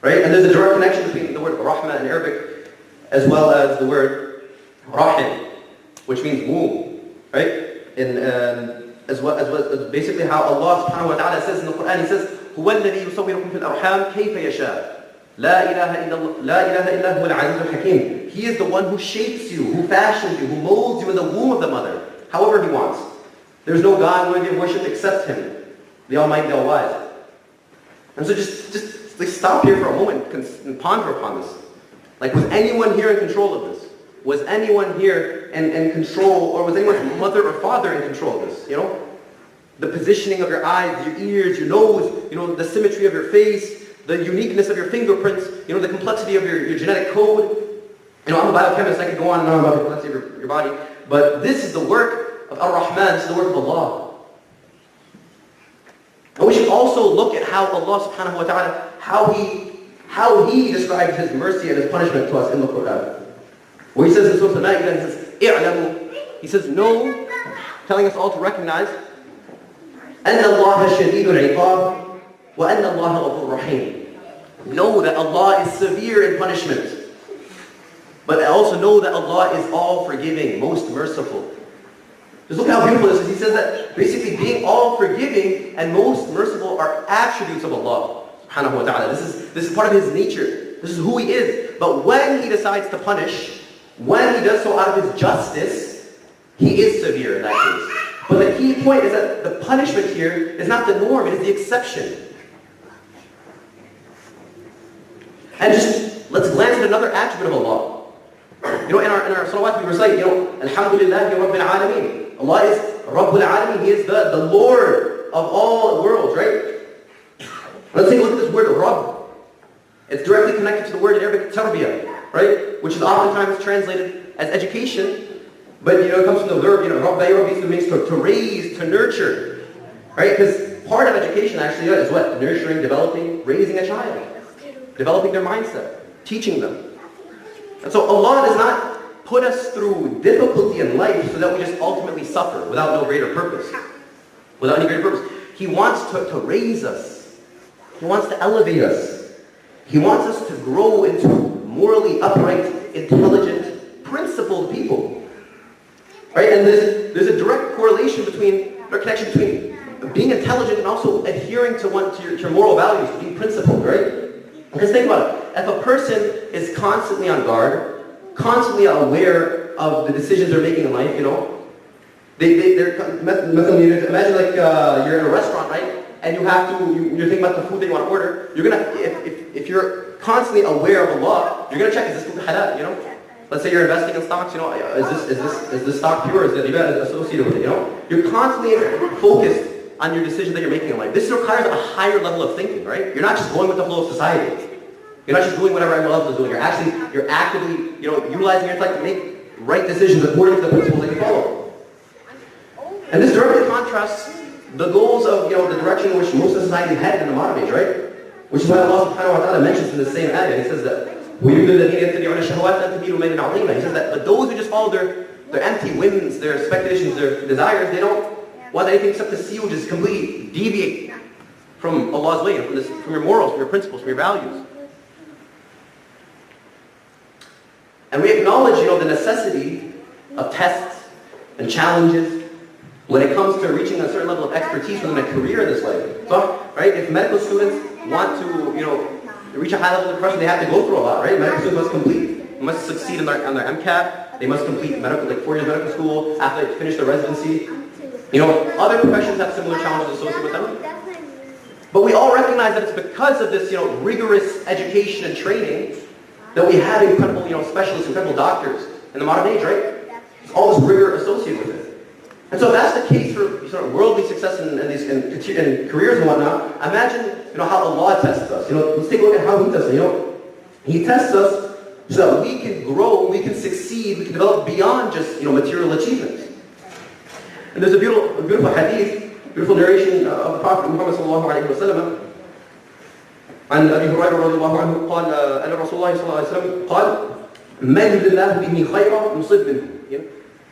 Right? And there's a direct connection between the word Rahmah in Arabic as well as the word Rahim, which means womb. Right? And as well as basically how Allah subhanahu wa ta'ala says in the Quran, He says, هُوَ الَّذِي يُصَوِّرُكُمْ فِي الْأَرْحَامِ كَيْفَ يَشَاءُ لَا إِلَهَ إِلَّا هُوَ الْعَزِيزُ الْحَكِيمُ. He is the one who shapes you, who fashions you, who molds you in the womb of the mother, however He wants. There's no God worthy of worship except Him, the Almighty, the All-Wise. And so just stop here for a moment and ponder upon this. Was anyone here in control of this? Was anyone here in control, or was anyone's mother or father in control of this? The positioning of your eyes, your ears, your nose, the symmetry of your face, the uniqueness of your fingerprints, the complexity of your genetic code. I'm a biochemist, I could go on and on about the complexity of your body. But this is the work of Ar-Rahman, this is the work of Allah. And we should also look at how Allah subhanahu wa ta'ala, how He describes His mercy and His punishment to us in the Quran. Where He says in Surah Al-Ma'idah, He says, "I'lamu." He says, "Know," telling us all to recognize, أَنَّ اللَّهَ شَدِيدُ الْعِقَابِ وَأَنَّ اللَّهَ غَفُورٌ رَحِيمٌ. Know that Allah is severe in punishment. But also know that Allah is all forgiving, most merciful. Just look how beautiful this is. He says that basically being all forgiving and most merciful are attributes of Allah subhanahu wa ta'ala. This is part of His nature. This is who He is. But when He decides to punish, when He does so out of His justice, He is severe in that case. But the key point is that the punishment here is not the norm, it is the exception. And just let's glance at another attribute of Allah. In our salawat we recite, Alhamdulillahi Rabbil Alameen. Allah is Rabbul Alamin. He is the Lord of all worlds, right? Let's take a look at this word, Rabb. It's directly connected to the word in Arabic, tarbiyah, right? Which is oftentimes translated as education. But, it comes from the verb, Rabba Rabbi means to raise, to nurture, right? Because part of education actually is what? Nurturing, developing, raising a child. Developing their mindset, teaching them. And so Allah does not put us through difficulty in life so that we just ultimately suffer without no greater purpose. Without any greater purpose. He wants to raise us. He wants to elevate us. He wants us to grow into morally upright, intelligent, principled people. Right? And there's a direct correlation or connection between being intelligent and also adhering to your moral values, to being principled, right? Because think about it. If a person is constantly on guard, constantly aware of the decisions they're making in life, they're imagine like you're in a restaurant, right? And you're thinking about the food that you want to order. You're gonna, if you're constantly aware of Allah, you're gonna check, is this food halal? Let's say you're investing in stocks, is this stock pure? Is the riba associated with it? You're constantly focused on your decision that you're making in life. This requires a higher level of thinking, right? You're not just going with the flow of society. You're not just doing whatever everyone else is doing. You're actively, utilizing your intellect to make right decisions according to the principles that you follow. And this directly contrasts the goals of, the direction in which most of society headed in the modern age, right? Which is why Allah subhanahu wa ta'ala mentions in the same ayah. He says that, he says that, but those who just follow their empty whims, their speculations, their desires, they don't want anything except to see you just completely deviate from Allah's way, from your morals, from your principles, from your values. And we acknowledge, the necessity of tests and challenges when it comes to reaching a certain level of expertise within a career in this life. So, right, if medical students want to, reach a high level of profession, they have to go through a lot, right? Medical students must succeed on their MCAT. They must complete 4 years medical school after they finish their residency. Other professions have similar challenges associated with them. But we all recognize that it's because of this, rigorous education and training that we have incredible, specialists, incredible doctors in the modern age, right? There's all this rigor associated with it. And so if that's the case for sort of worldly success in careers and whatnot, imagine, how Allah tests us. Let's take a look at how He tests us. He tests us so that we can grow, we can succeed, we can develop beyond just, material achievements. And there's a beautiful hadith, beautiful narration of the Prophet Muhammad sallallahu alayhi wa sallam. عن أبي هريرة رضي الله عنه قال أن رسول الله صلى الله عليه وسلم قال من يرد الله به خيرا يصب منه.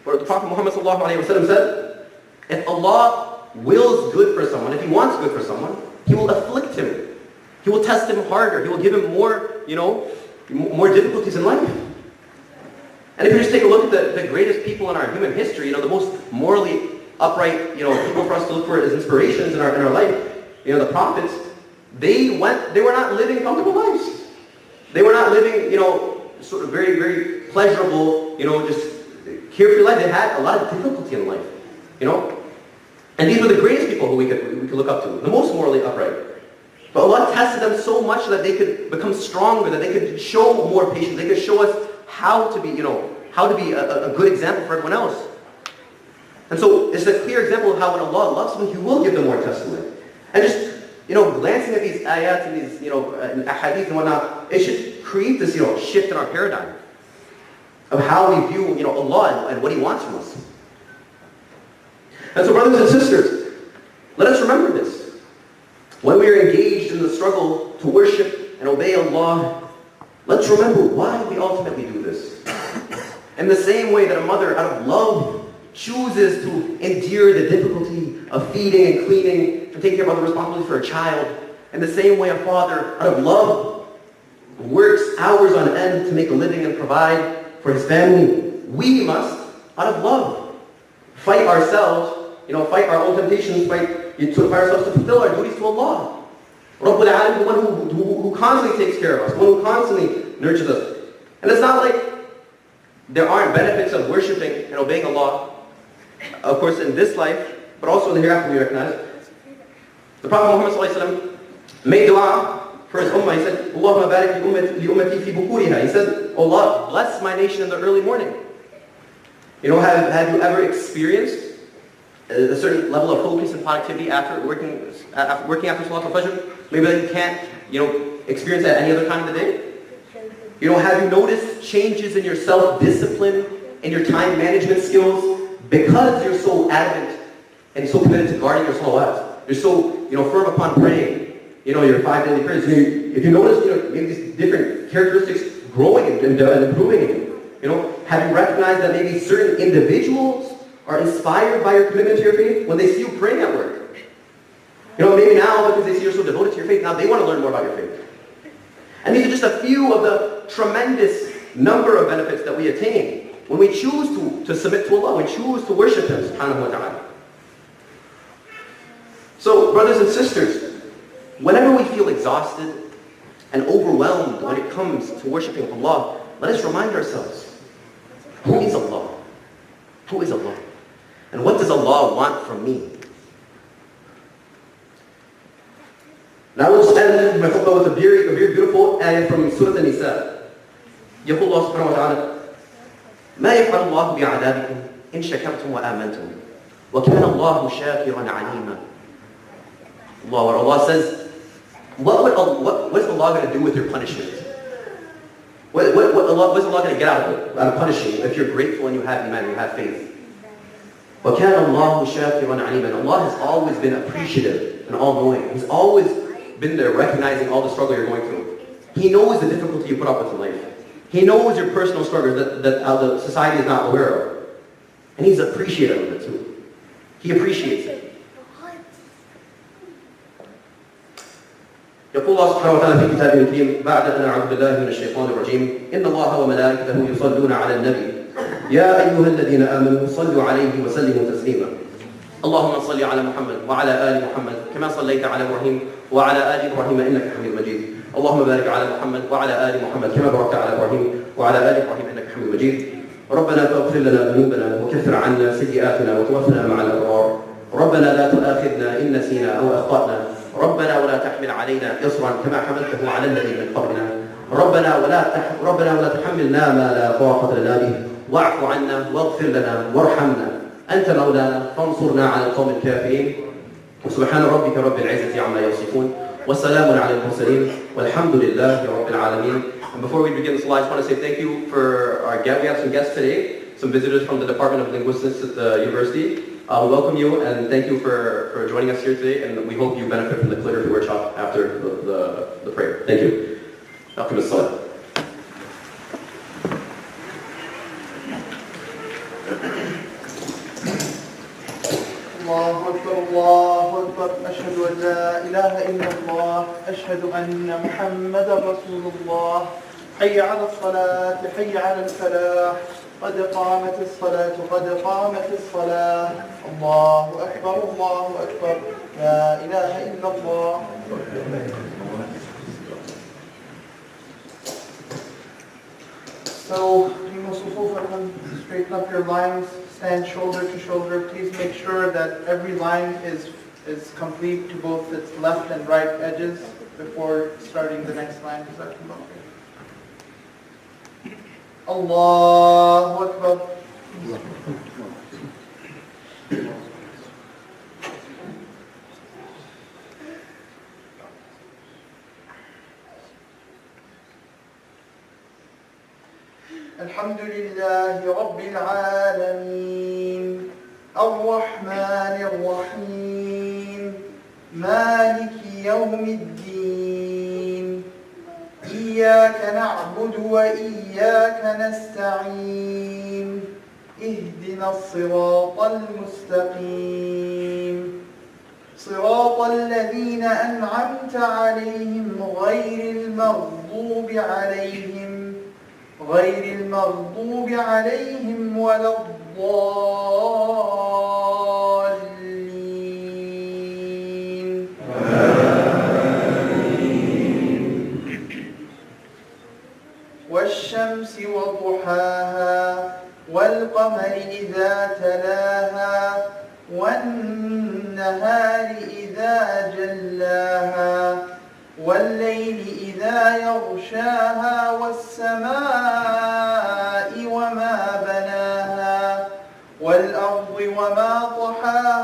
Where the Prophet Muhammad sallallahu alayhi wa sallam said, if Allah wills good for someone, if He wants good for someone, He will afflict him. He will test him harder. He will give him more, more difficulties in life. And if you just take a look at the greatest people in our human history, the most morally upright, people for us to look for as inspirations in our life, the prophets, they were not living comfortable lives. They were not living, sort of very, very pleasurable, just carefree life. They had a lot of difficulty in life, And these were the greatest people who we could look up to, the most morally upright. But Allah tested them so much that they could become stronger, that they could show more patience. They could show us how to be, a good example for everyone else. And so it's a clear example of how when Allah loves someone, He will give them more testament. And just, glancing at these ayat and these, ahadith and whatnot, it should create this, shift in our paradigm of how we view, Allah and what He wants from us. And so brothers and sisters, let us remember this. When we are engaged in the struggle to worship and obey Allah, let's remember why we ultimately do this. In the same way that a mother, out of love, chooses to endure the difficulty of feeding and cleaning and taking care of other responsibilities for a child, in the same way a father, out of love, works hours on end to make a living and provide for his family, we must, out of love, fight ourselves, fight our own temptations, fight ourselves to fulfill our duties to Allah. Rabbul Alamin, the one who constantly takes care of us, the one who constantly nurtures us. And it's not like there aren't benefits of worshiping and obeying Allah, of course, in this life, but also in the hereafter we recognize. The Prophet Muhammad made dua for his ummah. He said, Allahumma barik li ummati fi bukuriha. He said, Allah, bless my nation in the early morning. Have you ever experienced a certain level of focus and productivity after working after Salat al-Fajr, maybe that you can't, experience at any other time of the day? Have you noticed changes in your self-discipline and your time management skills because you're so adamant and so committed to guarding your salawat? You're so, firm upon praying, your 5 daily prayers. If you notice, maybe these different characteristics growing and improving in you, have you recognized that maybe certain individuals are inspired by your commitment to your faith when they see you praying at work? Maybe now because they see you're so devoted to your faith, now they want to learn more about your faith. And these are just a few of the tremendous number of benefits that we attain when we choose to submit to Allah, when we choose to worship Him, subhanahu wa ta'ala. So, brothers and sisters, whenever we feel exhausted and overwhelmed when it comes to worshiping Allah, let us remind ourselves, who is Allah? Who is Allah? And what does Allah want from me? Now we'll just end my khutbah with a very beautiful ayah from Surah An-Nisa. يقول الله سبحانه وتعالى ما يفعل الله بعذابكم إن شكرتم وآمنتم وكان الله شاكرا عليما. Allah says, what is Allah going to do with your punishment? What is Allah going to get out of punishing you if you're grateful and you have iman, you have faith? وَكَانَ اللَّهُ شَاكِرًا عَلِيمًا. Allah has always been appreciative and all-knowing. He's always been there recognizing all the struggle you're going through. He knows the difficulty you put up with in life. He knows your personal struggles that the society is not aware of. And He's appreciative of it too. He appreciates it. يقول الله سبحانه وتعالى في كتابه الكريم بعد أن أعوذ بالله من الشيطان الرجيم إن الله وملائكته يصلون على النبي يا أيها الذين آمنوا صلوا عليه وسلموا تسليما اللهم صل على محمد وعلى آل محمد كما صليت على إبراهيم وعلى آل إبراهيم إنك حميد مجيد اللهم بارك على محمد وعلى آل محمد كما باركت على إبراهيم وعلى آل إبراهيم إنك حميد مجيد ربنا فاغفر لنا ذنوبنا وكفر عنا سيئاتنا وتوفنا مع الأبرار ربنا لا تؤاخذنا إن نسينا أو أخطأنا ربنا ولا تحمل علينا إصرا كما حملته على الذين من قبلنا ربنا ولا تحملنا ما لا طاقة لنا به واعف عنا واغفر لنا وارحمنا أنت مولانا فانصرنا على القوم الكافرين وسبحان ربك رب العزة عما يصفون وسلام على المرسلين والحمد لله رب العالمين. And before we begin the slide, I just want to say thank you for our guests. We have some guests today, some visitors from the Department of Linguistics at the university. We welcome you and thank you for joining us here today, and we hope you benefit from the calligraphy workshop after the prayer. Thank you. أقم الصلاة. الله أكبر الله أكبر أشهد أن لا إله إلا الله أشهد أن محمدا رسول الله حي على الصلاة حي على الفلاح قد قامت الصلاة قد قامت الصلاة الله أكبر لا إله إلا الله. So, straighten up your lines, stand shoulder to shoulder. Please make sure that every line is complete to both its left and right edges before starting the next line. Allahu Akbar. الحمد لله رب العالمين الرحمن الرحيم مالك يوم الدين إياك نعبد وإياك نستعين اهدنا الصراط المستقيم صراط الذين أنعمت عليهم غير المغضوب عليهم ولا الضالين. والشمس وضحاها والقمر إذا تلاها والنهار إذا جلاها والليل إذا يغشاها والسماء وما بناها والأرض وما طحاها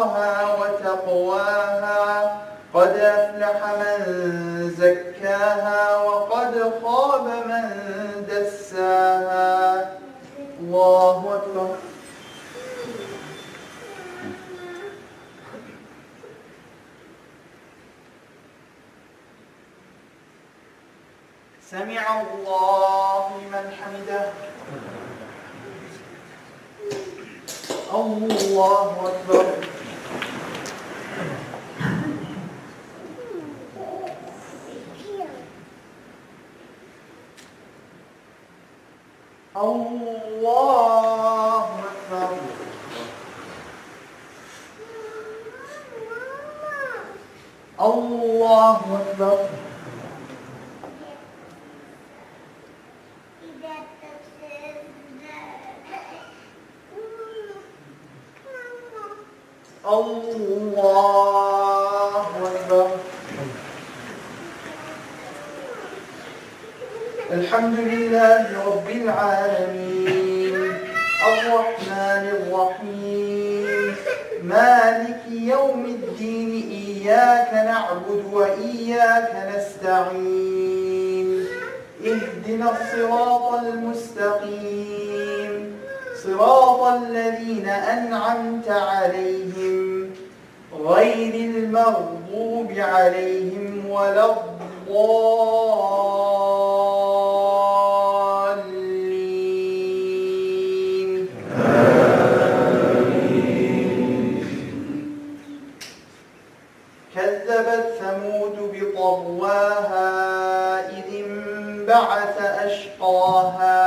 طهاها وتقواها قد أفلح من زكاها وقد خاب من دساها الله أكبر. سمع الله لمن حمده. الله أكبر. الله أكبر. الله أكبر. الله أكبر. الحمد لله رب العالمين الرحمن الرحيم مالك يوم الدين إياك نعبد وإياك نستعين اهدنا الصراط المستقيم صراط الذين أنعمت عليهم غير المغضوب عليهم ولا الضالين. كذبت ثمود بطغواها إذ انبعث أشقاها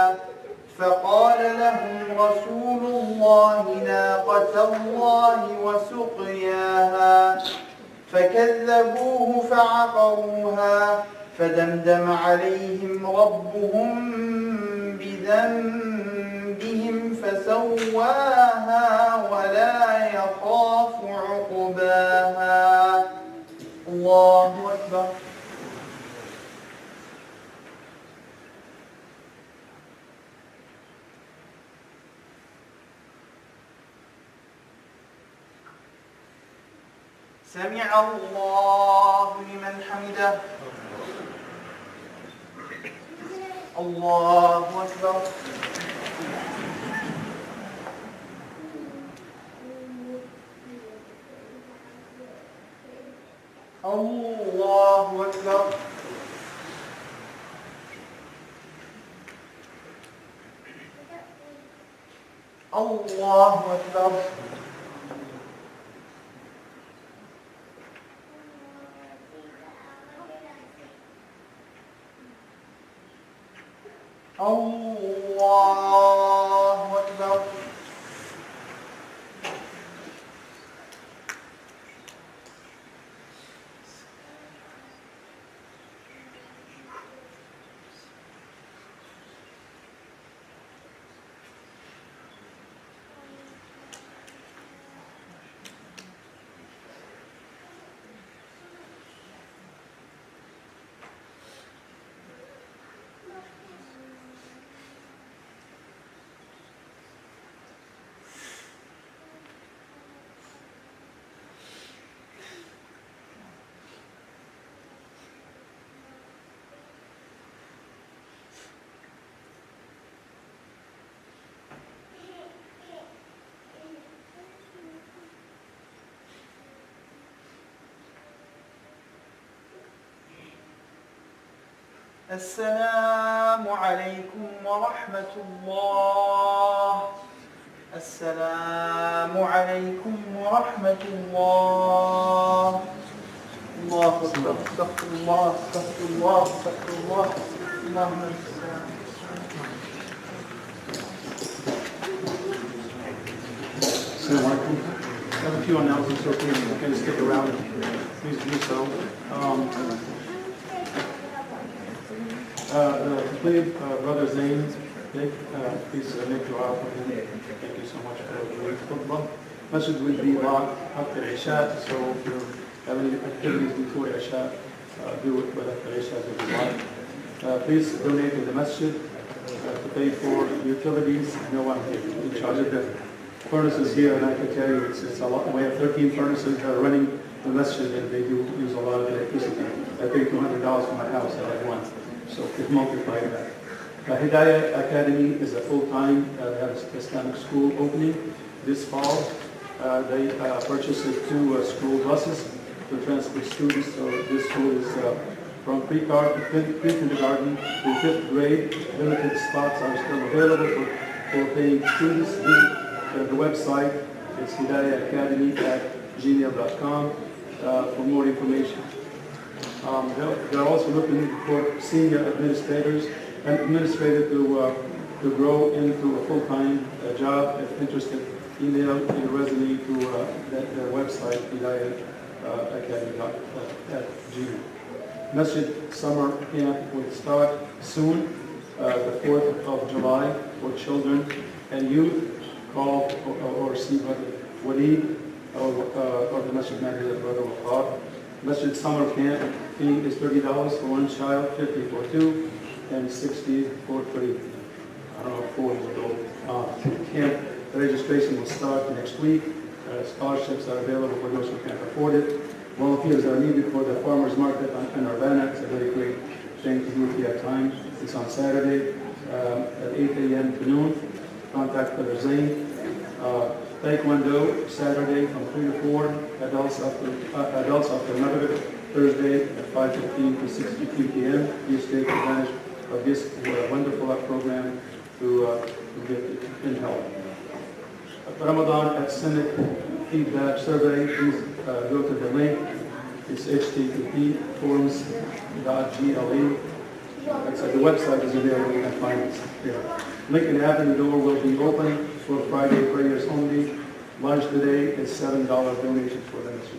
فقال لهم رسول الله ناقة الله وسقياها فكذبوه فعقروها فدمدم عليهم ربهم بذنبهم فسواها ولا يخاف عقباها. الله أكبر. سمع الله لمن حمده. الله أكبر. الله أكبر. الله أكبر. الله أكبر. السلام عليكم ورحمة الله. السلام عليكم ورحمة الله. الله أكبر. استغفر الله استغفر الله استغفر الله. اللهم السلام. Assalamu alaikum. I have a few announcements, so please kind of stick around. Please do so. The completed Brother Zain, please make dua for him. Thank you so much for the khutbah. Masjid will be locked after Isha, so if you have any activities before Isha, do it, but after Isha will be locked. Please donate to the masjid to pay for utilities. No one is in charge of them. furnaces here, and I can tell you it's a lot. We have 13 furnaces that are running the masjid, and they do use a lot of electricity. I pay $200 for my house. I have one, so it multiplied that. Hidayah Academy is a full-time, have a Islamic school opening this fall. They purchased 2 school buses to transport students. So this school is from pre-kindergarten to 5th grade. Limited spots are still available for paying students. The website is hidayahacademy@gmail.com for more information. They're also looking for senior administrators to grow into a full-time job. If interested, email your resume to their website, hidayahacademy@gmail. Masjid Summer Camp will start soon, the 4th of July, for children and youth. Call or see Brother Waleed or the Masjid Manager, Brother Waqar. Masjid Summer Camp fee is $30 for one child, $50 for 2, and $60 for 3. I don't know, 4 years old. Camp registration will start next week. Scholarships are available for those who can't afford it. Volunteers are needed for the farmers market in Urbana. It's a very great thing to do if you have time. It's on Saturday at 8 a.m. to noon. Contact Brother Zain. Taekwondo, Saturday from 3 to 4. Adults after Maghrib. Thursday at 5:15 to 6:15 p.m. Please take advantage of this wonderful program to get in help. Ramadan at CIMIC feedback survey. Please go to the link. It's http://forums.gle. The website is available. You can find it there. Lincoln Avenue door will be open for Friday prayers only. Lunch today is $7 donation for the Masjid.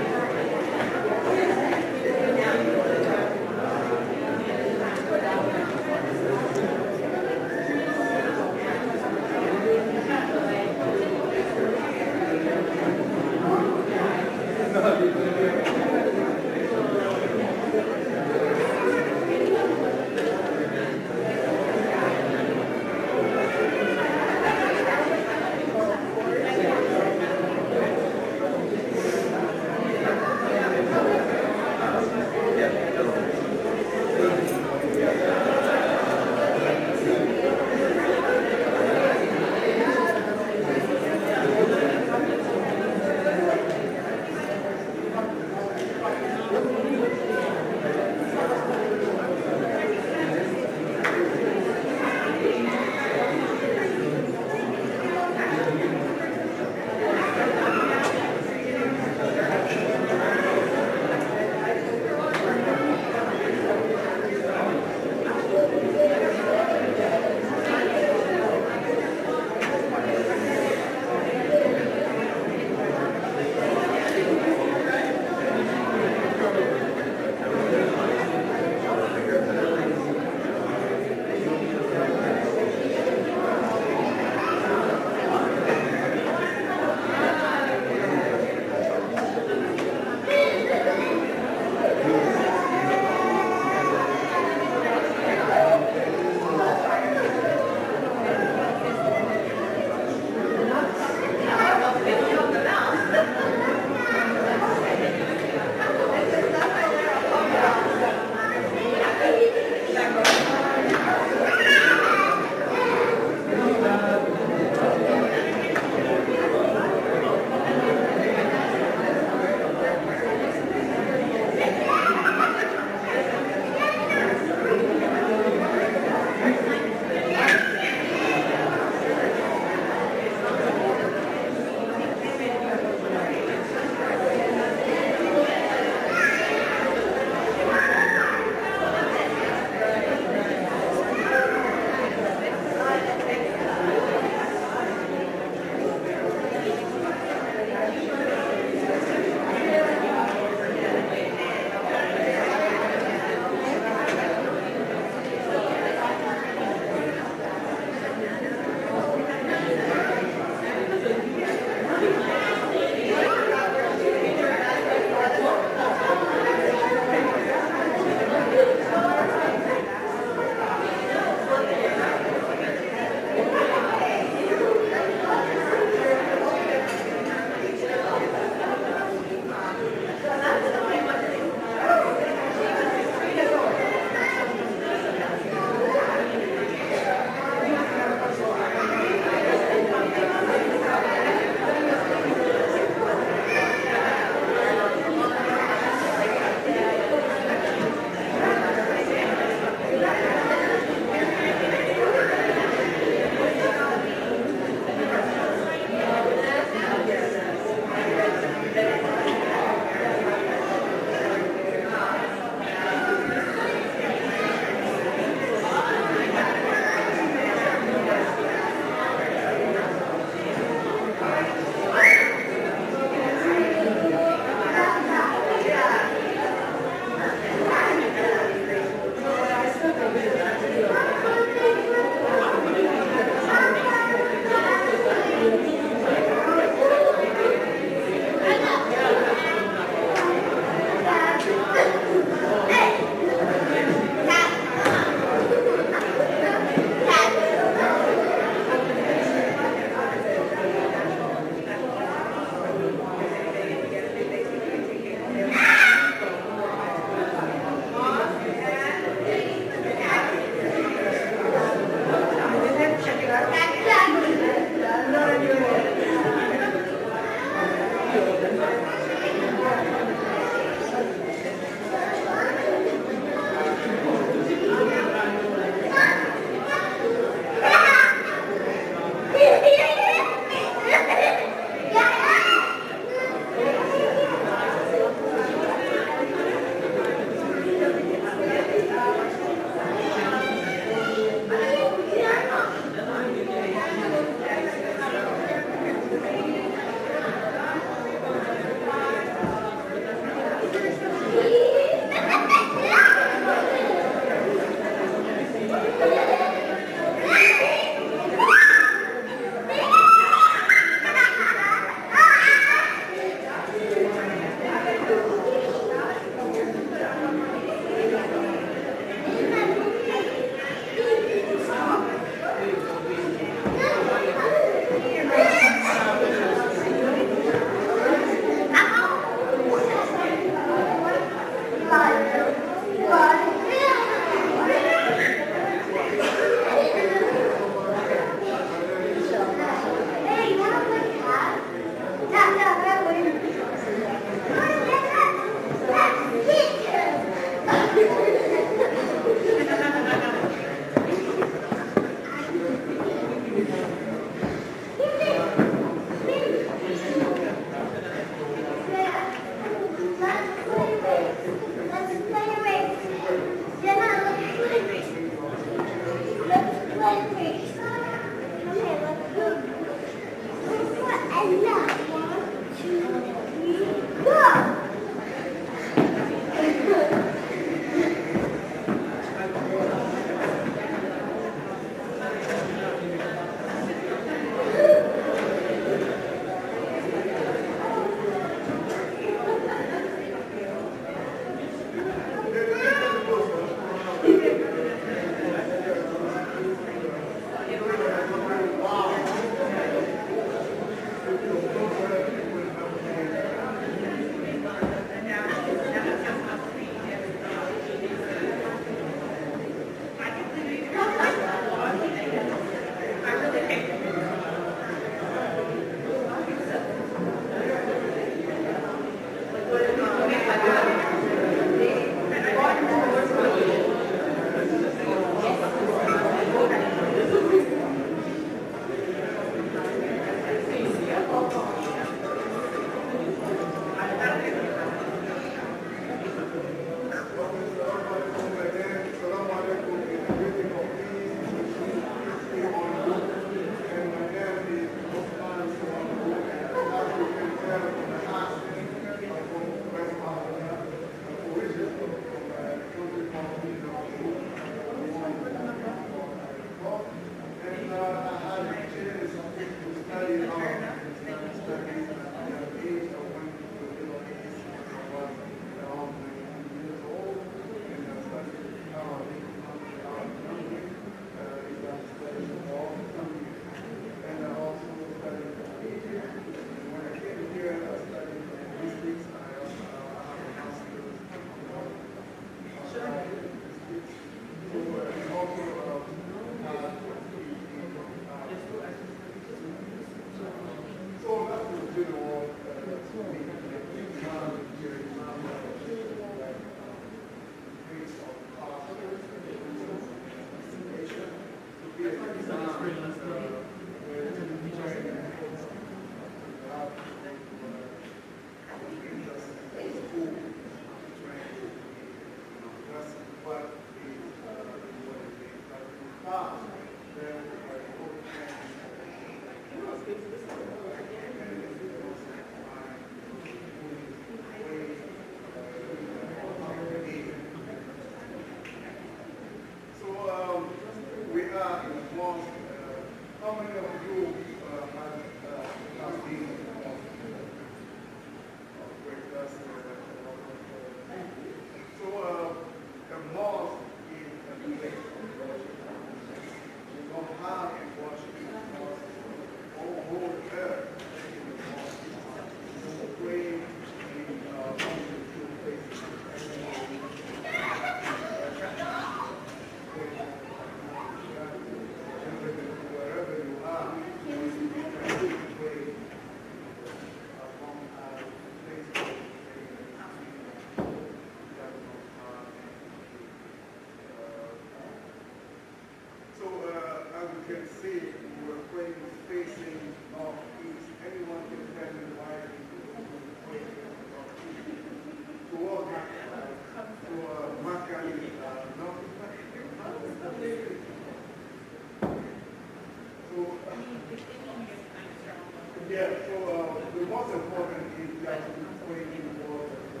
important is that we pray for the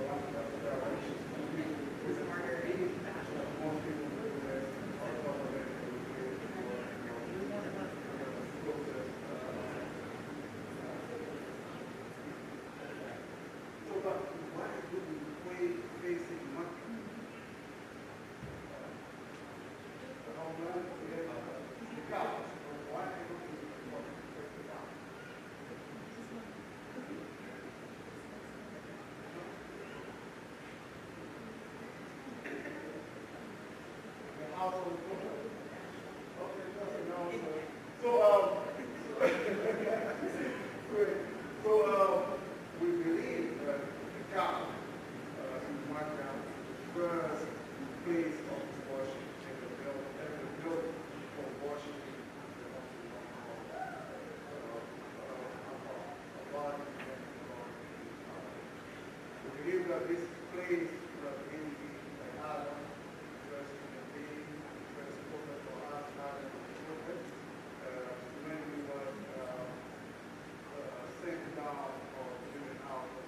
generation. Most people do that. So, but why do we pray facing Mecca? The Kaaba. Why do we face the Kaaba? The house of the Prophet. Okay, that's an answer. So, we believe that the Kaaba in Mecca is the first place of worship and the building for worshiping Allah. We believe that this place was in Adam, first human being, first prophet for us, Adam the prophet, when we were sent down or given out of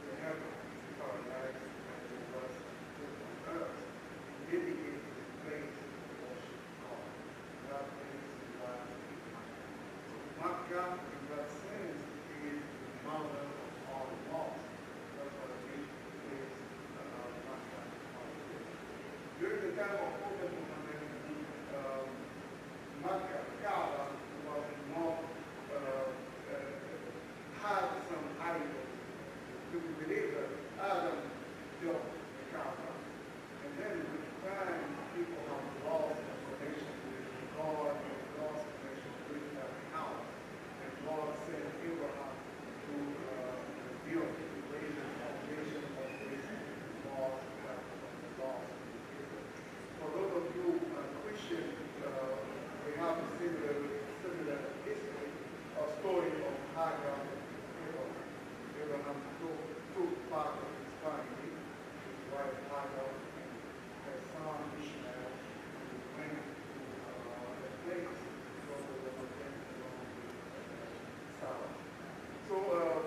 the heaven, paradise, and it was put on earth, dedicated this place to worship God. That place is Makkah, in that sense, is the mother of all laws. That's what it means, Makkah. During the time of Prophet Muhammad, Makkah, Kaaba was not, had some idols. To be believe that Adam built the Kaaba. And then with time, people have lost the connection with God and lost connection with that house. And God sent Abraham to build the foundation of this laws that was lost. For those of you Christians, we have a similar history, a story of Hagar and Abraham. Abraham took part of his family, his wife Hagar and her son Ishmael, who went to the place because they were protected from Sarah. So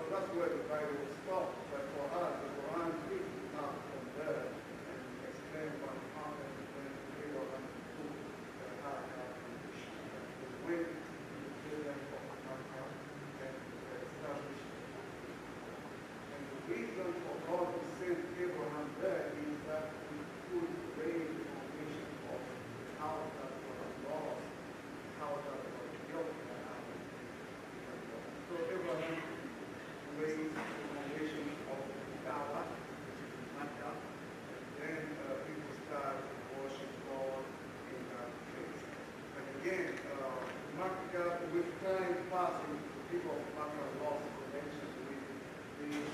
that's where the Bible stops. But for us, the Quran picks up from there and explains what happened when Abraham took Hagar and Ishmael. They went to the children of Makkah and established. And the reason for God to send Abraham there is that he could lay the foundation of how that was lost, how that was built. So Abraham laid the foundation of the Kaaba, which is Makkah, and then people started to worship God in that place. And again, Makkah, with time passing, the people of Makkah lost connection with the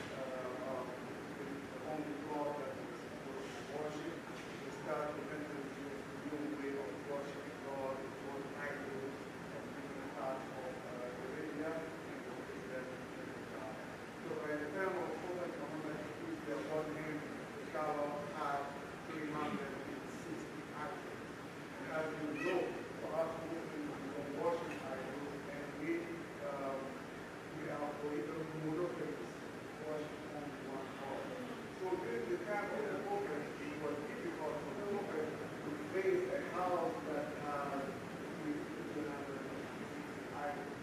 only God that was supposed to worship. They started to enter into a new way of worshiping God, with one idols from different parts of Arabia and the Christian God. So by the time of Prophet Muhammad, peace be upon him, the Kaaba had 360 idols. And as you know, for us Muslims, we don't worship idols, and we are monotheists, worship only one God. So during the time of the Prophet, it was difficult for the Prophet to face a house that had 360 idols.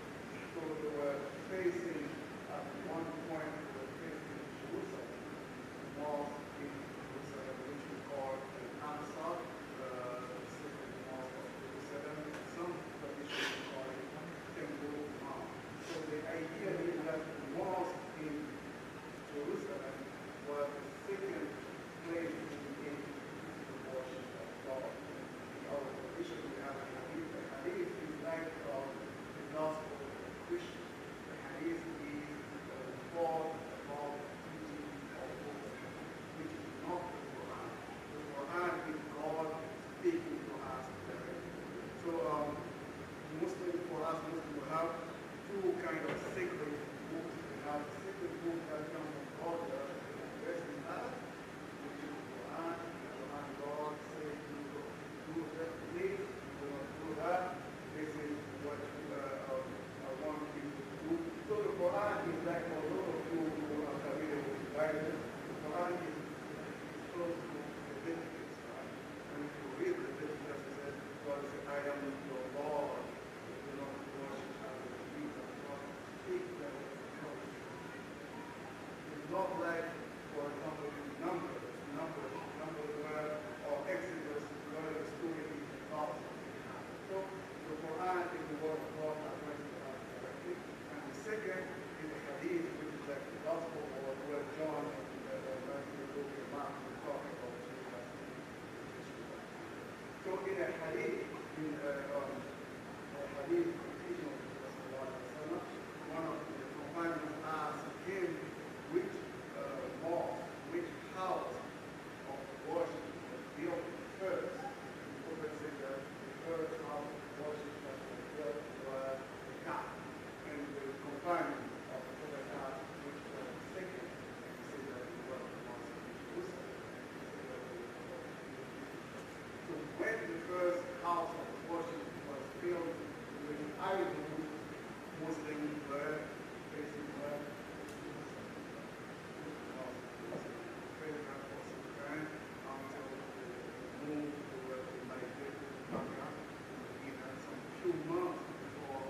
So they were facing, at one point, they were facing Jerusalem, the mosque in Jerusalem, which we call the Aqsa, the sacred mosque of Jerusalem. Some traditions call it Temple Mount. So the idea is that the mosque in Jerusalem was the second place to begin the worship of God. In our tradition, hadith in hadith teaching of Rasulullah, one of the companions asked him which mosque, which house of worship was built first. The Prophet said that the first house of worship that was built was the Kaaba. And the companion of the Prophet asked which was the second. He said that it was the mosque in Jerusalem. So when the first house of worship was built, when idol Muslims were facing were very until the move towards the United Mecca, even some few months before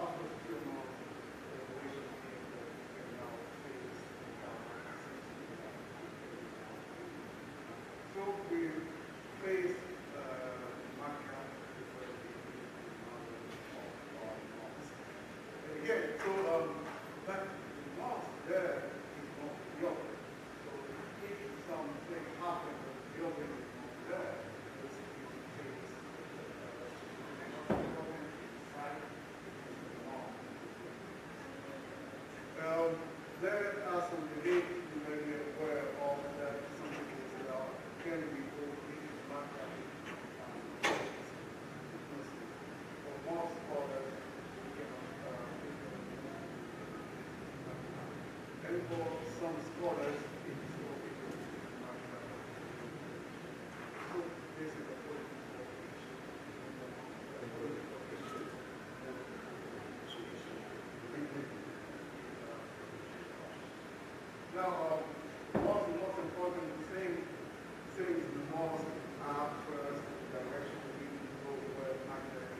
after a few months the revolution came that we can now face so we face Mecca before the again, so but the mosque there is not built. So if something happens, the building is not there, this is the case. There are some debates you may be aware of that some people say can we go into Mecca for most scholars and for some scholars it is okay to Mecca. So this is a political issue. Now, what's the most important thing is the mosque first, the direction we need to go where Mecca